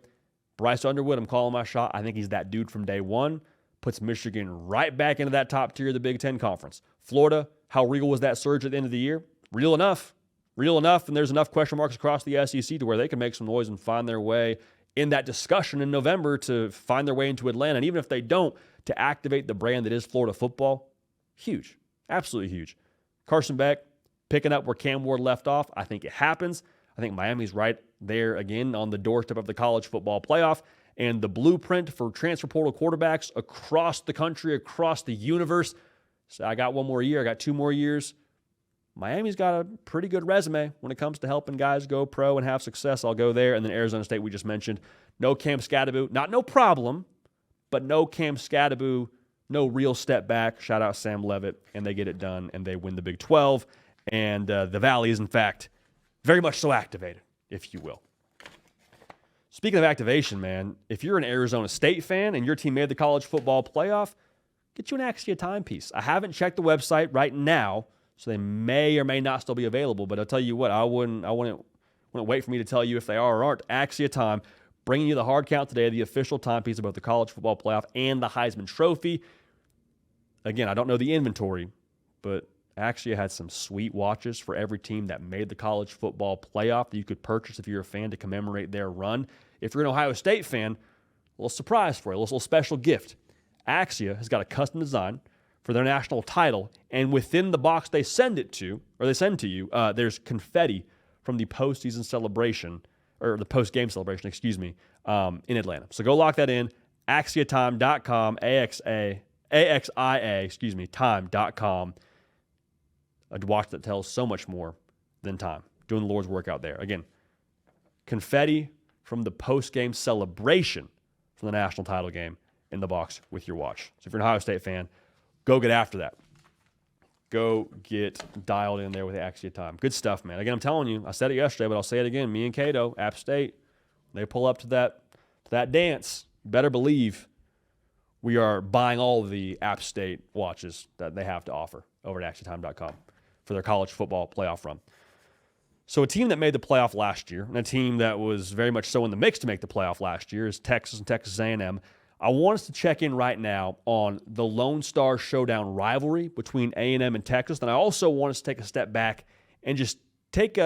Speaker 1: Bryce Underwood, I'm calling my shot. I think he's that dude from day one. Puts Michigan right back into that top tier of the Big Ten Conference. Florida, how real was that surge at the end of the year? Real enough. And there's enough question marks across the SEC to where they can make some noise and find their way in that discussion in November to find their way into Atlanta. And even if they don't, to activate the brand that is Florida football, huge. Absolutely huge. Carson Beck picking up where Cam Ward left off. I think it happens. I think Miami's right there again on the doorstep of the college football playoff. And the blueprint for transfer portal quarterbacks across the country, across the universe. So I got 1 more year. I got 2 more years. Miami's got a pretty good resume when it comes to helping guys go pro and have success. I'll go there. And then Arizona State, we just mentioned. No Cam Scadaboo. Not no problem, but no Cam Scadaboo. No real step back. Shout out Sam Leavitt. And they get it done, and they win the Big 12. And the Valley is, in fact, very much so activated, if you will. Speaking of activation, man, if you're an Arizona State fan and your team made the college football playoff, get you an Axia timepiece. I haven't checked the website right now, so they may or may not still be available, but I'll tell you what, I wouldn't wait for me to tell you if they are or aren't. Axia time, bringing you the hard count today, the official timepiece about the college football playoff and the Heisman Trophy. Again, I don't know the inventory, but Axia had some sweet watches for every team that made the college football playoff that you could purchase if you're a fan to commemorate their run. If you're an Ohio State fan, a little surprise for you, a little special gift. Axia has got a custom design for their national title, and within the box they send to you, there's confetti from the postseason celebration, or the post-game celebration, in Atlanta. So go lock that in, axiatime.com, AXIA, time.com. A watch that tells so much more than time. Doing the Lord's work out there. Again, confetti from the post-game celebration from the national title game in the box with your watch. So if you're an Ohio State fan, go get after that. Go get dialed in there with the Axia time. Good stuff, man. Again, I'm telling you, I said it yesterday, but I'll say it again. Me and Cato, App State, they pull up to that dance. You better believe we are buying all of the App State watches that they have to offer over at axiatime.com for their college football playoff run. So a team that made the playoff last year, and a team that was very much so in the mix to make the playoff last year, is Texas and Texas A&M. I want us to check in right now on the Lone Star Showdown rivalry between A&M and Texas. And I also want us to take a step back and just take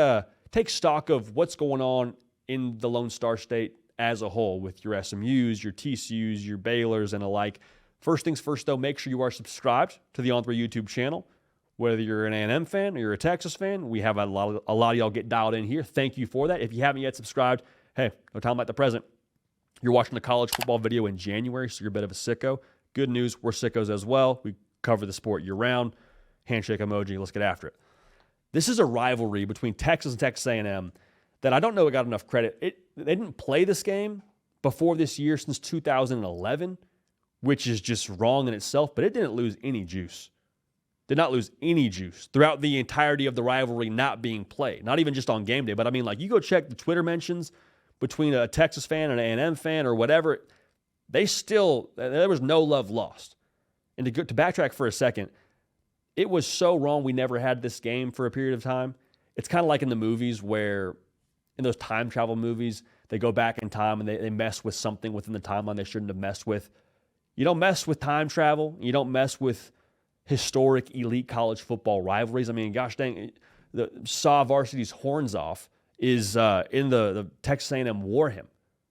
Speaker 1: stock of what's going on in the Lone Star State as a whole with your SMUs, your TCUs, your Baylors, and the like. First things first, though, make sure you are subscribed to the On3 YouTube channel. Whether you're an A&M fan or you're a Texas fan, we have a lot of y'all get dialed in here. Thank you for that. If you haven't yet subscribed, hey, no time like the present. You're watching the college football video in January, so you're a bit of a sicko. Good news, we're sickos as well. We cover the sport year-round. Handshake emoji, let's get after it. This is a rivalry between Texas and Texas A&M that I don't know it got enough credit. They didn't play this game before this year since 2011, which is just wrong in itself, but it didn't lose any juice. Did not lose any juice throughout the entirety of the rivalry not being played. Not even just on game day, but I mean, like, you go check the Twitter mentions between a Texas fan and an A&M fan or whatever. there was no love lost. And to backtrack for a second, it was so wrong we never had this game for a period of time. It's kind of like in the movies where, in those time travel movies, they go back in time and they mess with something within the timeline they shouldn't have messed with. You don't mess with time travel. You don't mess with historic elite college football rivalries. I mean, gosh dang, the saw varsity's horns off is in the Texas A&M war hymn.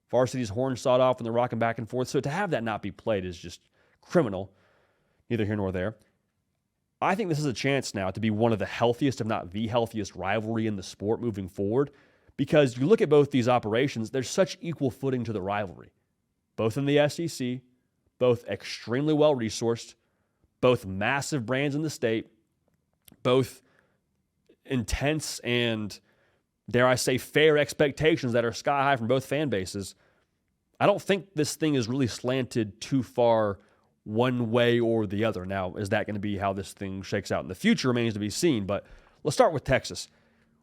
Speaker 1: Varsity's horns sawed off and they're rocking back and forth. So to have that not be played is just criminal. Neither here nor there. I think this is a chance now to be one of the healthiest, if not the healthiest, rivalry in the sport moving forward, because you look at both these operations, there's such equal footing to the rivalry. Both in the SEC, both extremely well-resourced, both massive brands in the state, both intense and, dare I say, fair expectations that are sky high from both fan bases. I don't think this thing is really slanted too far one way or the other. Now, is that going to be how this thing shakes out in the future remains to be seen, but let's start with Texas.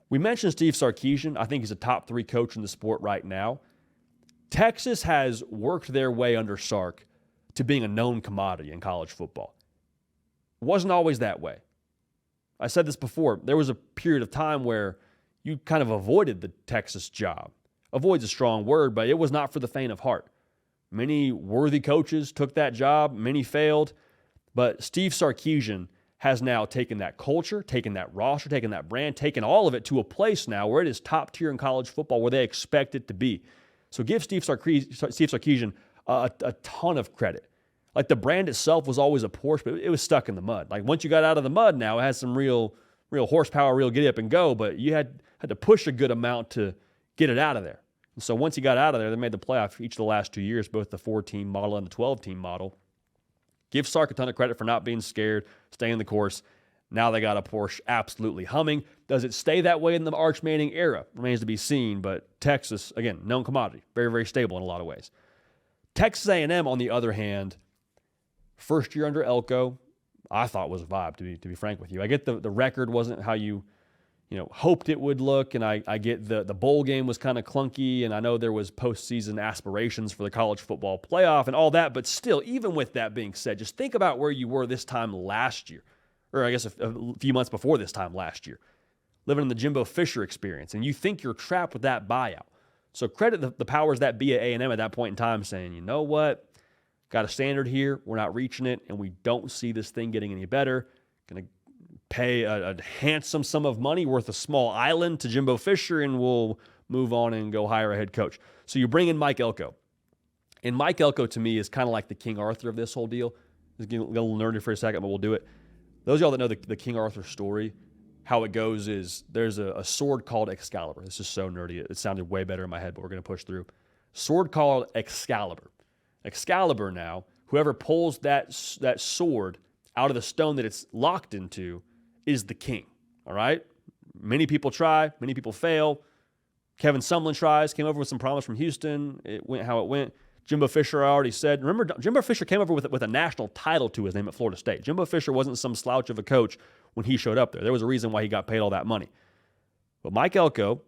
Speaker 1: We mentioned Steve Sarkisian. I think he's a top 3 coach in the sport right now. Texas has worked their way under Sark to being a known commodity in college football. It wasn't always that way. I said this before. There was a period of time where you kind of avoided the Texas job. Avoid's a strong word, but it was not for the faint of heart. Many worthy coaches took that job. Many failed. But Steve Sarkisian has now taken that culture, taken that roster, taken that brand, taken all of it to a place now where it is top tier in college football, where they expect it to be. So give Steve Sarkisian a ton of credit. Like, the brand itself was always a Porsche, but it was stuck in the mud. Like, once you got out of the mud now, it has some real horsepower, real get up and go, but you had to push a good amount to get it out of there. And so once he got out of there, they made the playoff each of the last 2 years, both the 4-team model and the 12-team model. Give Sark a ton of credit for not being scared, staying the course. Now they got a Porsche absolutely humming. Does it stay that way in the Arch Manning era? Remains to be seen, but Texas, again, known commodity. Very, very stable in a lot of ways. Texas A&M, on the other hand, first year under Elko, I thought was a vibe, to be frank with you. I get the record wasn't how you hoped it would look, and I get the bowl game was kind of clunky, and I know there was postseason aspirations for the college football playoff and all that, but still, even with that being said, just think about where you were this time last year, or I guess a few months before this time last year, living in the Jimbo Fisher experience, and you think you're trapped with that buyout. So credit the powers that be at A&M at that point in time saying, you know what, got a standard here, we're not reaching it, and we don't see this thing getting any better. Going to pay a handsome sum of money worth a small island to Jimbo Fisher, and we'll move on and go hire a head coach. So you bring in Mike Elko. And Mike Elko, to me, is kind of like the King Arthur of this whole deal. Let's get a little nerdy for a second, but we'll do it. Those of y'all that know the King Arthur story, how it goes is there's a sword called Excalibur. This is so nerdy. It sounded way better in my head, but we're going to push through. Sword called Excalibur. Excalibur now, whoever pulls that sword out of the stone that it's locked into is the king, all right? Many people try, many people fail. Kevin Sumlin tries, came over with some promise from Houston. It went how it went. Jimbo Fisher, I already said. Remember, Jimbo Fisher came over with a national title to his name at Florida State. Jimbo Fisher wasn't some slouch of a coach when he showed up there. There was a reason why he got paid all that money. But Mike Elko kind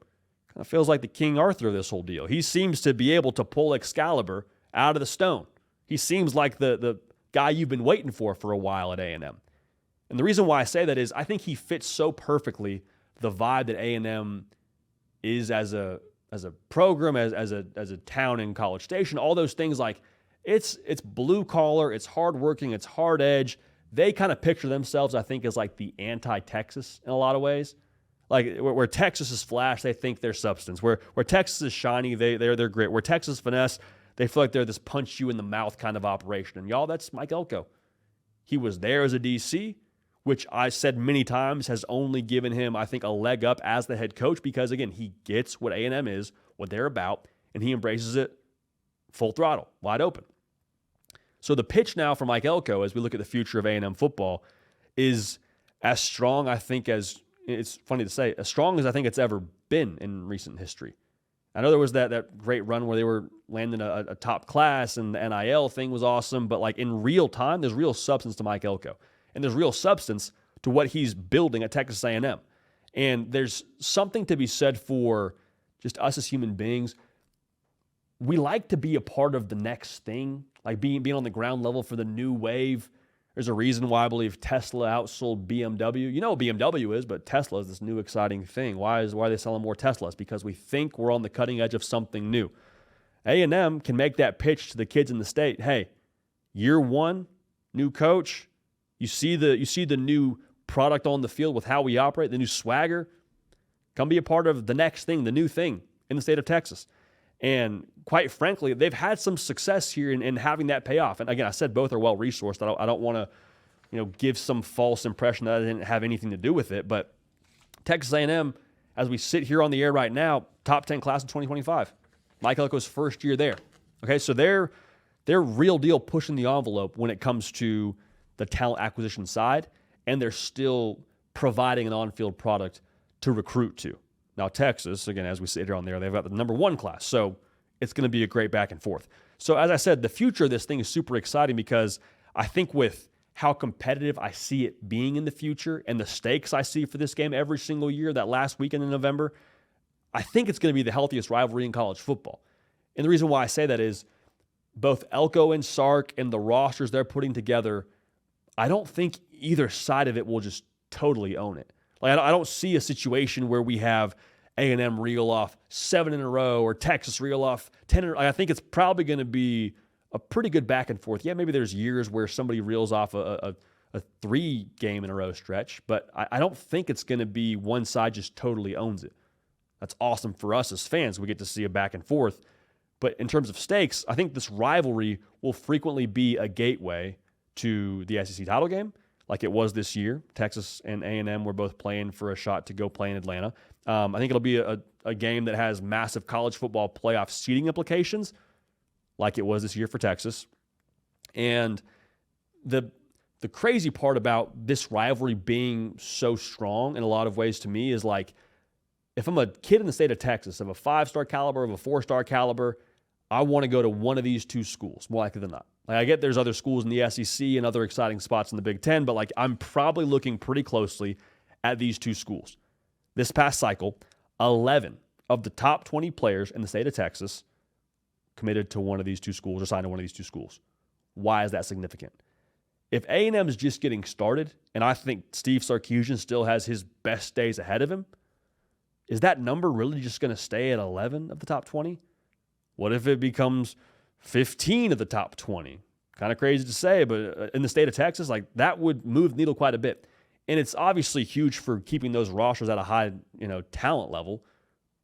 Speaker 1: of feels like the King Arthur of this whole deal. He seems to be able to pull Excalibur out of the stone. He seems like the guy you've been waiting for a while at A&M. And the reason why I say that is I think he fits so perfectly the vibe that A&M is as a program, as a town in College Station, all those things. Like, it's blue collar, it's hardworking, it's hard edge. They kind of picture themselves, I think, as like the anti-Texas in a lot of ways. Like, where Texas is flash, they think they're substance. Where Texas is shiny, they're grit. Where Texas finesse, they feel like they're this punch you in the mouth kind of operation. And y'all, that's Mike Elko. He was there as a DC, which I said many times has only given him, I think, a leg up as the head coach because, again, he gets what A&M is, what they're about, and he embraces it full throttle, wide open. So the pitch now for Mike Elko, as we look at the future of A&M football, is as strong, I think, as, it's funny to say, as strong as I think it's ever been in recent history. I know there was that great run where they were landing a top class and the NIL thing was awesome, but like in real time, there's real substance to Mike Elko. And there's real substance to what he's building at Texas A&M. And there's something to be said for just us as human beings. we like to be a part of the next thing, like being on the ground level for the new wave. There's a reason why I believe Tesla outsold BMW. You know what BMW is, but Tesla is this new exciting thing. Why are they selling more Teslas? Because we think we're on the cutting edge of something new. A&M can make that pitch to the kids in the state. Hey, year one, new coach. You see the new product on the field with how we operate, the new swagger. Come be a part of the next thing, the new thing in the state of Texas. And quite frankly, they've had some success here in having that pay off. And again, I said both are well-resourced. I don't want to, give some false impression that I didn't have anything to do with it. But Texas A&M, as we sit here on the air right now, top 10 class in 2025. Mike Elko's first year there. Okay, so they're real deal pushing the envelope when it comes to the talent acquisition side, and they're still providing an on-field product to recruit to. Now, Texas, again, as we sit here on there, they've got the number one class. So it's going to be a great back and forth. So as I said, the future of this thing is super exciting because I think with how competitive I see it being in the future and the stakes I see for this game every single year, that last weekend in November, I think it's going to be the healthiest rivalry in college football. And the reason why I say that is both Elko and Sark and the rosters they're putting together, I don't think either side of it will just totally own it. Like, I don't see a situation where we have A&M reel off 7 in a row or Texas reel off 10 in a row. I think it's probably going to be a pretty good back and forth. Yeah, maybe there's years where somebody reels off a 3-game-in-a-row stretch, but I don't think it's going to be one side just totally owns it. That's awesome for us as fans. We get to see a back and forth. But in terms of stakes, I think this rivalry will frequently be a gateway to the SEC title game, like it was this year. Texas and A&M were both playing for a shot to go play in Atlanta. I think it'll be a game that has massive college football playoff seeding implications, like it was this year for Texas. And the crazy part about this rivalry being so strong in a lot of ways to me is like, if I'm a kid in the state of Texas of a 5-star caliber, of a 4-star caliber, I want to go to one of these two schools, more likely than not. Like, I get there's other schools in the SEC and other exciting spots in the Big Ten, but like I'm probably looking pretty closely at these two schools. This past cycle, 11 of the top 20 players in the state of Texas committed to one of these two schools or signed to one of these two schools. Why is that significant? If A&M is just getting started, and I think Steve Sarkisian still has his best days ahead of him, is that number really just going to stay at 11 of the top 20? What if it becomes 15 of the top 20? Kind of crazy to say, but in the state of Texas, like that would move the needle quite a bit. And it's obviously huge for keeping those rosters at a high, talent level.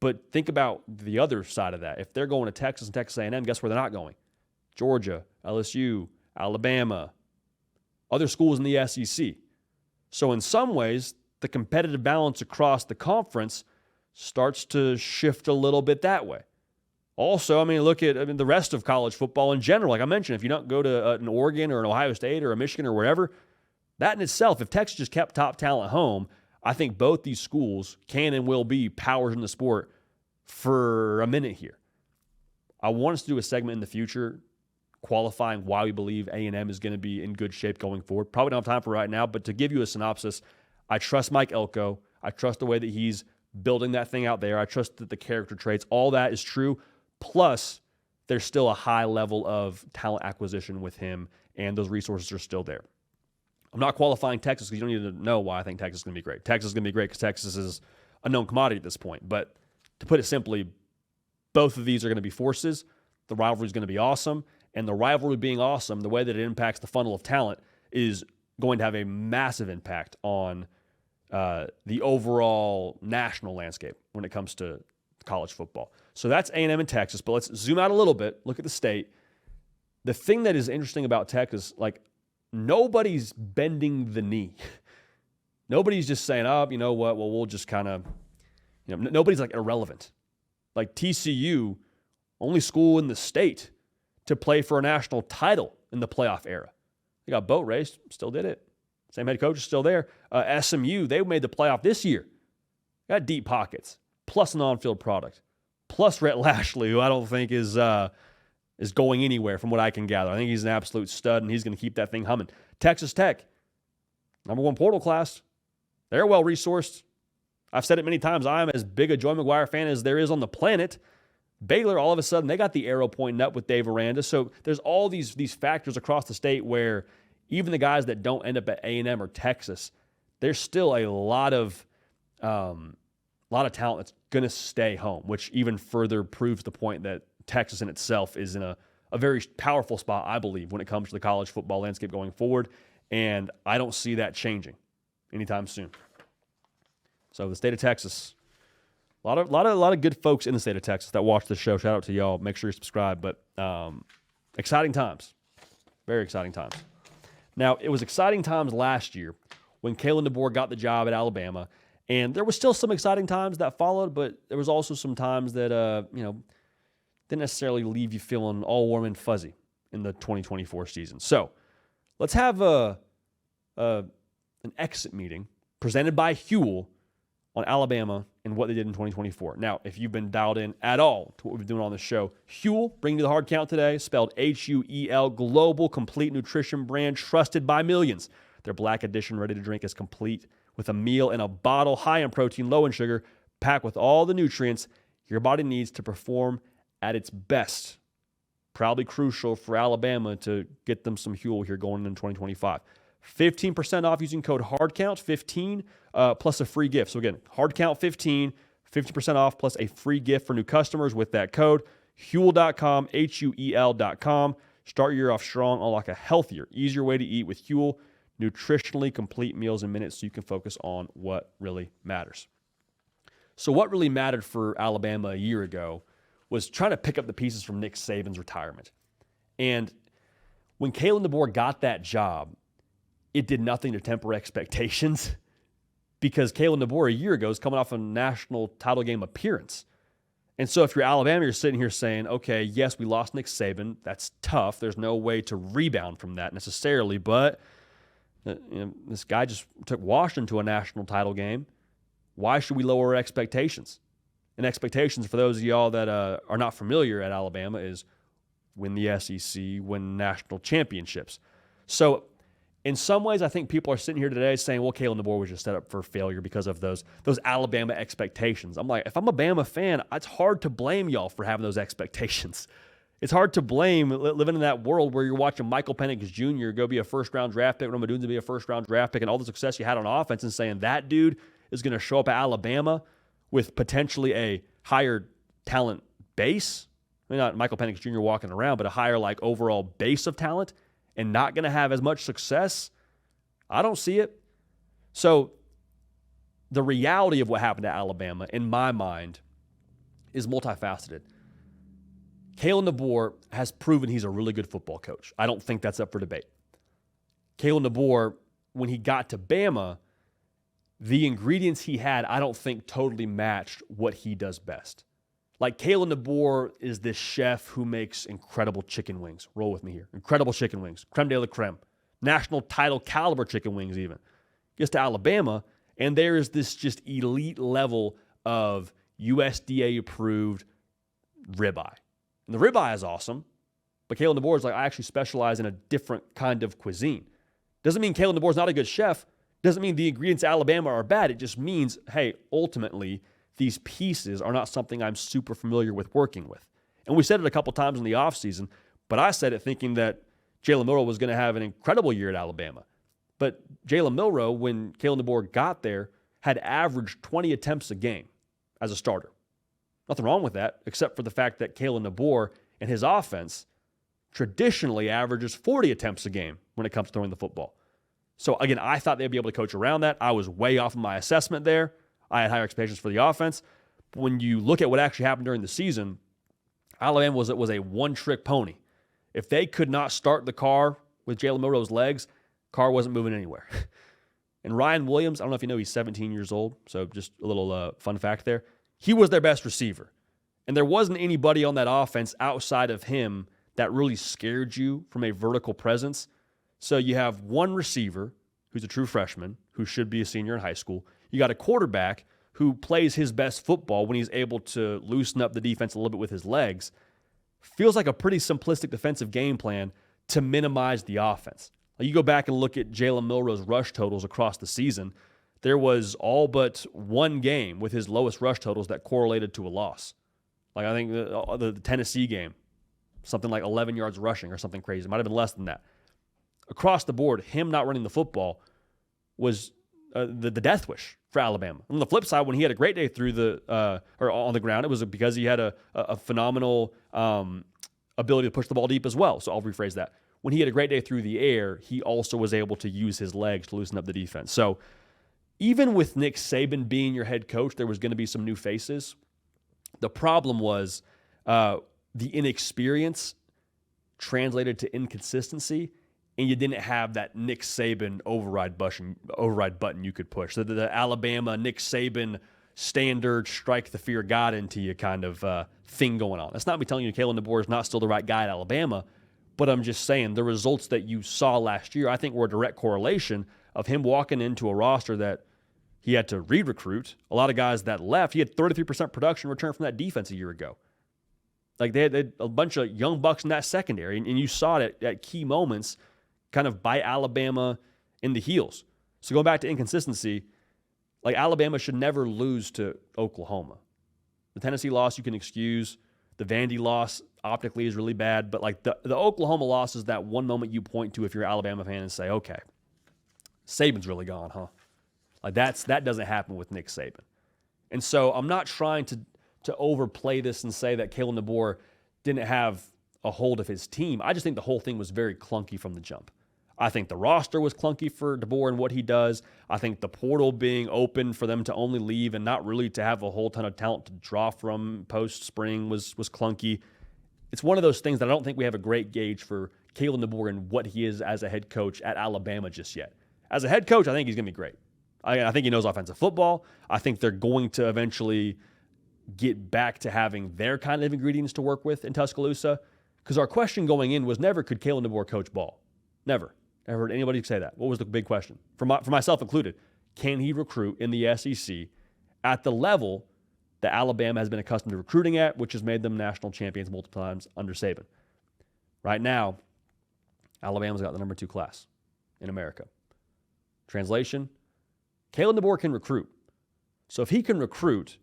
Speaker 1: But think about the other side of that. If they're going to Texas and Texas A&M, guess where they're not going? Georgia, LSU, Alabama, other schools in the SEC. So in some ways, the competitive balance across the conference starts to shift a little bit that way. Also, look at the rest of college football in general. Like I mentioned, if you don't go to an Oregon or an Ohio State or a Michigan or wherever, that in itself, if Texas just kept top talent home, I think both these schools can and will be powers in the sport for a minute here. I want us to do a segment in the future qualifying why we believe A&M is going to be in good shape going forward. Probably don't have time for right now, but to give you a synopsis, I trust Mike Elko. I trust the way that he's building that thing out there. I trust that the character traits, all that is true. Plus, there's still a high level of talent acquisition with him, and those resources are still there. I'm not qualifying Texas because you don't need to know why I think Texas is going to be great. Texas is going to be great because Texas is a known commodity at this point. But to put it simply, both of these are going to be forces. The rivalry is going to be awesome. And the rivalry being awesome, the way that it impacts the funnel of talent is going to have a massive impact on the overall national landscape when it comes to college football. So that's A&M and Texas, but let's zoom out a little bit, look at the state. The thing that is interesting about Texas, like nobody's bending the knee. Nobody's just saying, oh, you know what, well, we'll just kind of, nobody's like irrelevant. Like TCU, only school in the state to play for a national title in the playoff era. They got boat raced, still did it. Same head coach is still there. SMU, they made the playoff this year. Got deep pockets, plus an on-field product, plus Rhett Lashley, who I don't think is going anywhere from what I can gather. I think he's an absolute stud, and he's going to keep that thing humming. Texas Tech, number 1 portal class. They're well-resourced. I've said it many times. I'm as big a Joey McGuire fan as there is on the planet, Baylor, all of a sudden, they got the arrow pointing up with Dave Aranda. So there's all these factors across the state where even the guys that don't end up at A&M or Texas, there's still a lot of talent that's going to stay home, which even further proves the point that Texas in itself is in a very powerful spot, I believe, when it comes to the college football landscape going forward. And I don't see that changing anytime soon. So the state of Texas, a lot of good folks in the state of Texas that watch the show. Shout out to y'all. Make sure you subscribe. But exciting times, very exciting times. Now, it was exciting times last year when Kalen DeBoer got the job at Alabama, and there was still some exciting times that followed, but there was also some times that didn't necessarily leave you feeling all warm and fuzzy in the 2024 season. So let's have an exit meeting presented by Huel on Alabama and what they did in 2024. Now, if you've been dialed in at all to what we've been doing on the show, Huel, bringing you the hard count today, spelled Huel, global complete nutrition brand trusted by millions. Their black edition ready to drink is complete with a meal and a bottle, high in protein, low in sugar, packed with all the nutrients your body needs to perform at its best. Probably crucial for Alabama to get them some Huel here going into 2025. 15% off using code HARDCOUNT15 plus a free gift. So again, HARDCOUNT15, 50% off plus a free gift for new customers with that code. Huel.com, Huel.com. Start your year off strong. Unlock a healthier, easier way to eat with Huel. Nutritionally complete meals in minutes so you can focus on what really matters. So what really mattered for Alabama a year ago was trying to pick up the pieces from Nick Saban's retirement. And when Kalen DeBoer got that job, it did nothing to temper expectations because Kalen DeBoer a year ago is coming off a national title game appearance. And so if you're Alabama, you're sitting here saying, okay, yes, we lost Nick Saban. That's tough. There's no way to rebound from that necessarily, but this guy just took Washington to a national title game. Why should we lower our expectations? And expectations, for those of y'all that are not familiar at Alabama, is win the SEC, win national championships. So in some ways, I think people are sitting here today saying, well, Kalen DeBoer was just set up for failure because of those Alabama expectations. I'm like, if I'm a Bama fan, it's hard to blame y'all for having those expectations. It's hard to blame living in that world where you're watching Michael Penix Jr. go be a first-round draft pick, Rome Odunze be a first-round draft pick, and all the success you had on offense and saying that dude is going to show up at Alabama with potentially a higher talent base. I mean, not Michael Penix Jr. walking around, but a higher overall base of talent and not going to have as much success. I don't see it. So the reality of what happened to Alabama, in my mind, is multifaceted. Kalen DeBoer has proven he's a really good football coach. I don't think that's up for debate. Kalen DeBoer, when he got to Bama, the ingredients he had, I don't think totally matched what he does best. Like Kalen DeBoer is this chef who makes incredible chicken wings. Roll with me here. Incredible chicken wings. Creme de la creme. National title caliber chicken wings even. Gets to Alabama, and there is this just elite level of USDA approved ribeye. And the ribeye is awesome, but Kalen DeBoer is like, I actually specialize in a different kind of cuisine. Doesn't mean Kalen DeBoer is not a good chef. Doesn't mean the ingredients at Alabama are bad. It just means, hey, ultimately, these pieces are not something I'm super familiar with working with. And we said it a couple times in the offseason, but I said it thinking that Jalen Milroe was going to have an incredible year at Alabama. But Jalen Milroe, when Kalen DeBoer got there, had averaged 20 attempts a game as a starter. Nothing wrong with that, except for the fact that Kalen DeBoer and his offense traditionally averages 40 attempts a game when it comes to throwing the football. So again, I thought they'd be able to coach around that. I was way off of my assessment there. I had higher expectations for the offense. But when you look at what actually happened during the season, Alabama was a one-trick pony. If they could not start the car with Jalen Milroe's legs, car wasn't moving anywhere. And Ryan Williams, I don't know if you know, he's 17 years old, so just a little fun fact there. He was their best receiver. And there wasn't anybody on that offense outside of him that really scared you from a vertical presence. So you have one receiver who's a true freshman who should be a senior in high school. You got a quarterback who plays his best football when he's able to loosen up the defense a little bit with his legs. Feels like a pretty simplistic defensive game plan to minimize the offense. You go back and look at Jalen Milroe's rush totals across the season. There was all but one game with his lowest rush totals that correlated to a loss. Like I think the Tennessee game, something like 11 yards rushing or something crazy. It might have been less than that. Across the board, him not running the football was the death wish for Alabama. On the flip side, when he had a great day through or on the ground, it was because he had a phenomenal ability to push the ball deep as well. So I'll rephrase that. When he had a great day through the air, he also was able to use his legs to loosen up the defense. So even with Nick Saban being your head coach, there was going to be some new faces. The problem was the inexperience translated to inconsistency, and you didn't have that Nick Saban override button you could push. So the Alabama Nick Saban standard strike the fear God into you kind of thing going on. That's not me telling you Kalen DeBoer is not still the right guy at Alabama, but I'm just saying the results that you saw last year, I think, were a direct correlation of him walking into a roster that he had to re-recruit. A lot of guys that left, he had 33% production return from that defense a year ago. Like they had a bunch of young bucks in that secondary, and you saw it at key moments kind of bite Alabama in the heels. So going back to inconsistency, like Alabama should never lose to Oklahoma. The Tennessee loss you can excuse. The Vandy loss optically is really bad, but like the Oklahoma loss is that one moment you point to if you're an Alabama fan and say, okay, Saban's really gone, huh? Like that doesn't happen with Nick Saban. And so I'm not trying to overplay this and say that Kalen DeBoer didn't have a hold of his team. I just think the whole thing was very clunky from the jump. I think the roster was clunky for DeBoer and what he does. I think the portal being open for them to only leave and not really to have a whole ton of talent to draw from post-spring was clunky. It's one of those things that I don't think we have a great gauge for Kalen DeBoer and what he is as a head coach at Alabama just yet. As a head coach, I think he's going to be great. I think he knows offensive football. I think they're going to eventually get back to having their kind of ingredients to work with in Tuscaloosa. Because our question going in was never, could Kalen DeBoer coach ball? Never. Never heard anybody say that. What was the big question? For myself included, can he recruit in the SEC at the level that Alabama has been accustomed to recruiting at, which has made them national champions multiple times under Saban? Right now, Alabama's got the number 2 class in America. Translation, Kalen DeBoer can recruit. So if he can recruit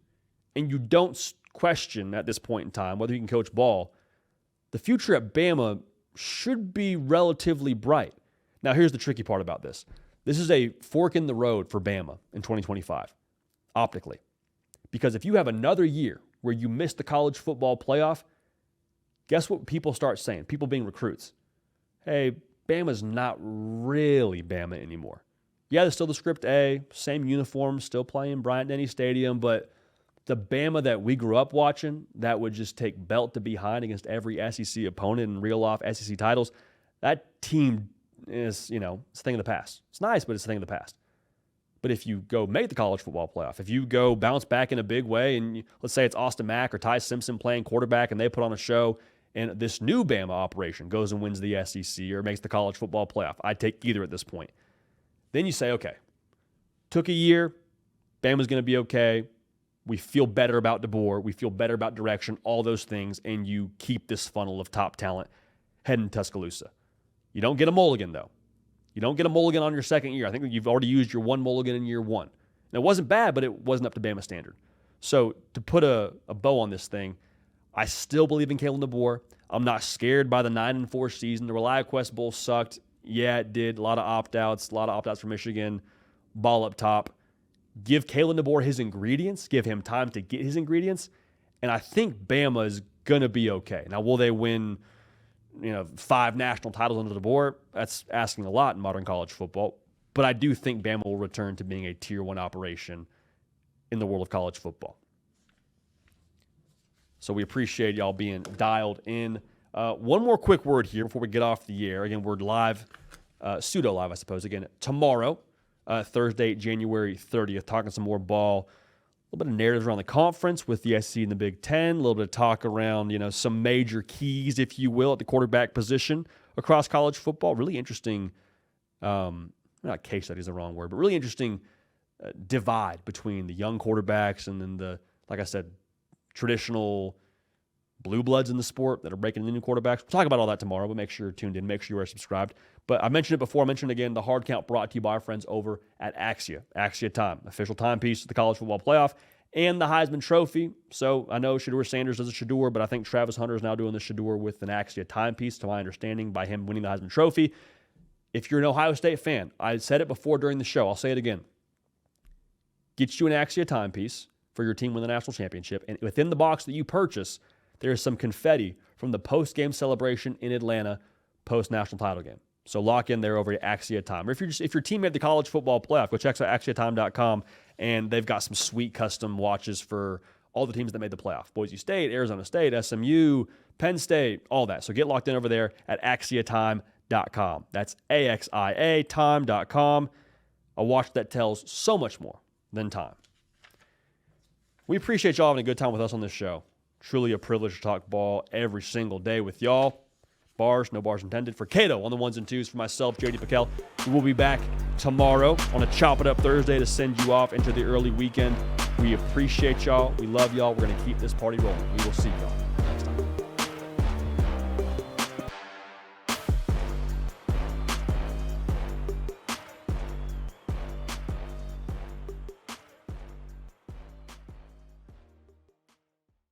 Speaker 1: and you don't question at this point in time whether he can coach ball, the future at Bama should be relatively bright. Now, here's the tricky part about this. This is a fork in the road for Bama in 2025, optically. Because if you have another year where you miss the college football playoff, guess what people start saying? People being recruits. Hey, Bama's not really Bama anymore. Yeah, there's still the script A, same uniform, still playing Bryant-Denny Stadium, but the Bama that we grew up watching, that would just take belt to behind against every SEC opponent and reel off SEC titles, that team is, it's a thing of the past. It's nice, but it's a thing of the past. But if you go make the college football playoff, if you go bounce back in a big way, and let's say it's Austin Mack or Ty Simpson playing quarterback and they put on a show, and this new Bama operation goes and wins the SEC or makes the college football playoff, I'd take either at this point. Then you say, okay, took a year, Bama's going to be okay. We feel better about DeBoer. We feel better about direction, all those things, and you keep this funnel of top talent heading to Tuscaloosa. You don't get a mulligan, though. You don't get a mulligan on your second year. I think you've already used your one mulligan in year one. And it wasn't bad, but it wasn't up to Bama standard. So to put a bow on this thing, I still believe in Kalen DeBoer. I'm not scared by the 9-4 season. The ReliaQuest Bowl sucked. Yeah, it did. A lot of opt-outs for Michigan. Ball up top. Give Kalen DeBoer his ingredients. Give him time to get his ingredients. And I think Bama is going to be okay. Now, will they win 5 national titles under DeBoer? That's asking a lot in modern college football. But I do think Bama will return to being a Tier 1 operation in the world of college football. So we appreciate y'all being dialed in. One more quick word here before we get off the air. Again, we're live, pseudo-live, I suppose, again, tomorrow, Thursday, January 30th, talking some more ball. A little bit of narratives around the conference with the SEC and the Big Ten. A little bit of talk around, some major keys, if you will, at the quarterback position across college football. Really interesting, not case study is the wrong word, but really interesting divide between the young quarterbacks and then the, like I said, traditional blue bloods in the sport that are breaking into new quarterbacks. We'll talk about all that tomorrow, but make sure you're tuned in. Make sure you are subscribed. But I mentioned it before. I mentioned it again, the hard count brought to you by our friends over at Axia. Axia Time, official timepiece of the college football playoff. and the Heisman Trophy. So I know Shedeur Sanders does a Shedeur, but I think Travis Hunter is now doing the Shedeur with an Axia timepiece, to my understanding, by him winning the Heisman Trophy. If you're an Ohio State fan, I said it before during the show, I'll say it again. Get you an Axia timepiece for your team win the national championship, and within the box that you purchase, there is some confetti from the post-game celebration in Atlanta post-national title game. So lock in there over at Axia Time. Or if your team made the college football playoff, go check out AxiaTime.com, and they've got some sweet custom watches for all the teams that made the playoff. Boise State, Arizona State, SMU, Penn State, all that. So get locked in over there at AxiaTime.com. That's AXIA time.com. A watch that tells so much more than time. We appreciate y'all having a good time with us on this show. Truly a privilege to talk ball every single day with y'all. Bars, no bars intended. For Cato on the ones and twos, for myself, JD PicKell, we will be back tomorrow on a Chop It Up Thursday to send you off into the early weekend. We appreciate y'all. We love y'all. We're going to keep this party rolling. We will see y'all next time.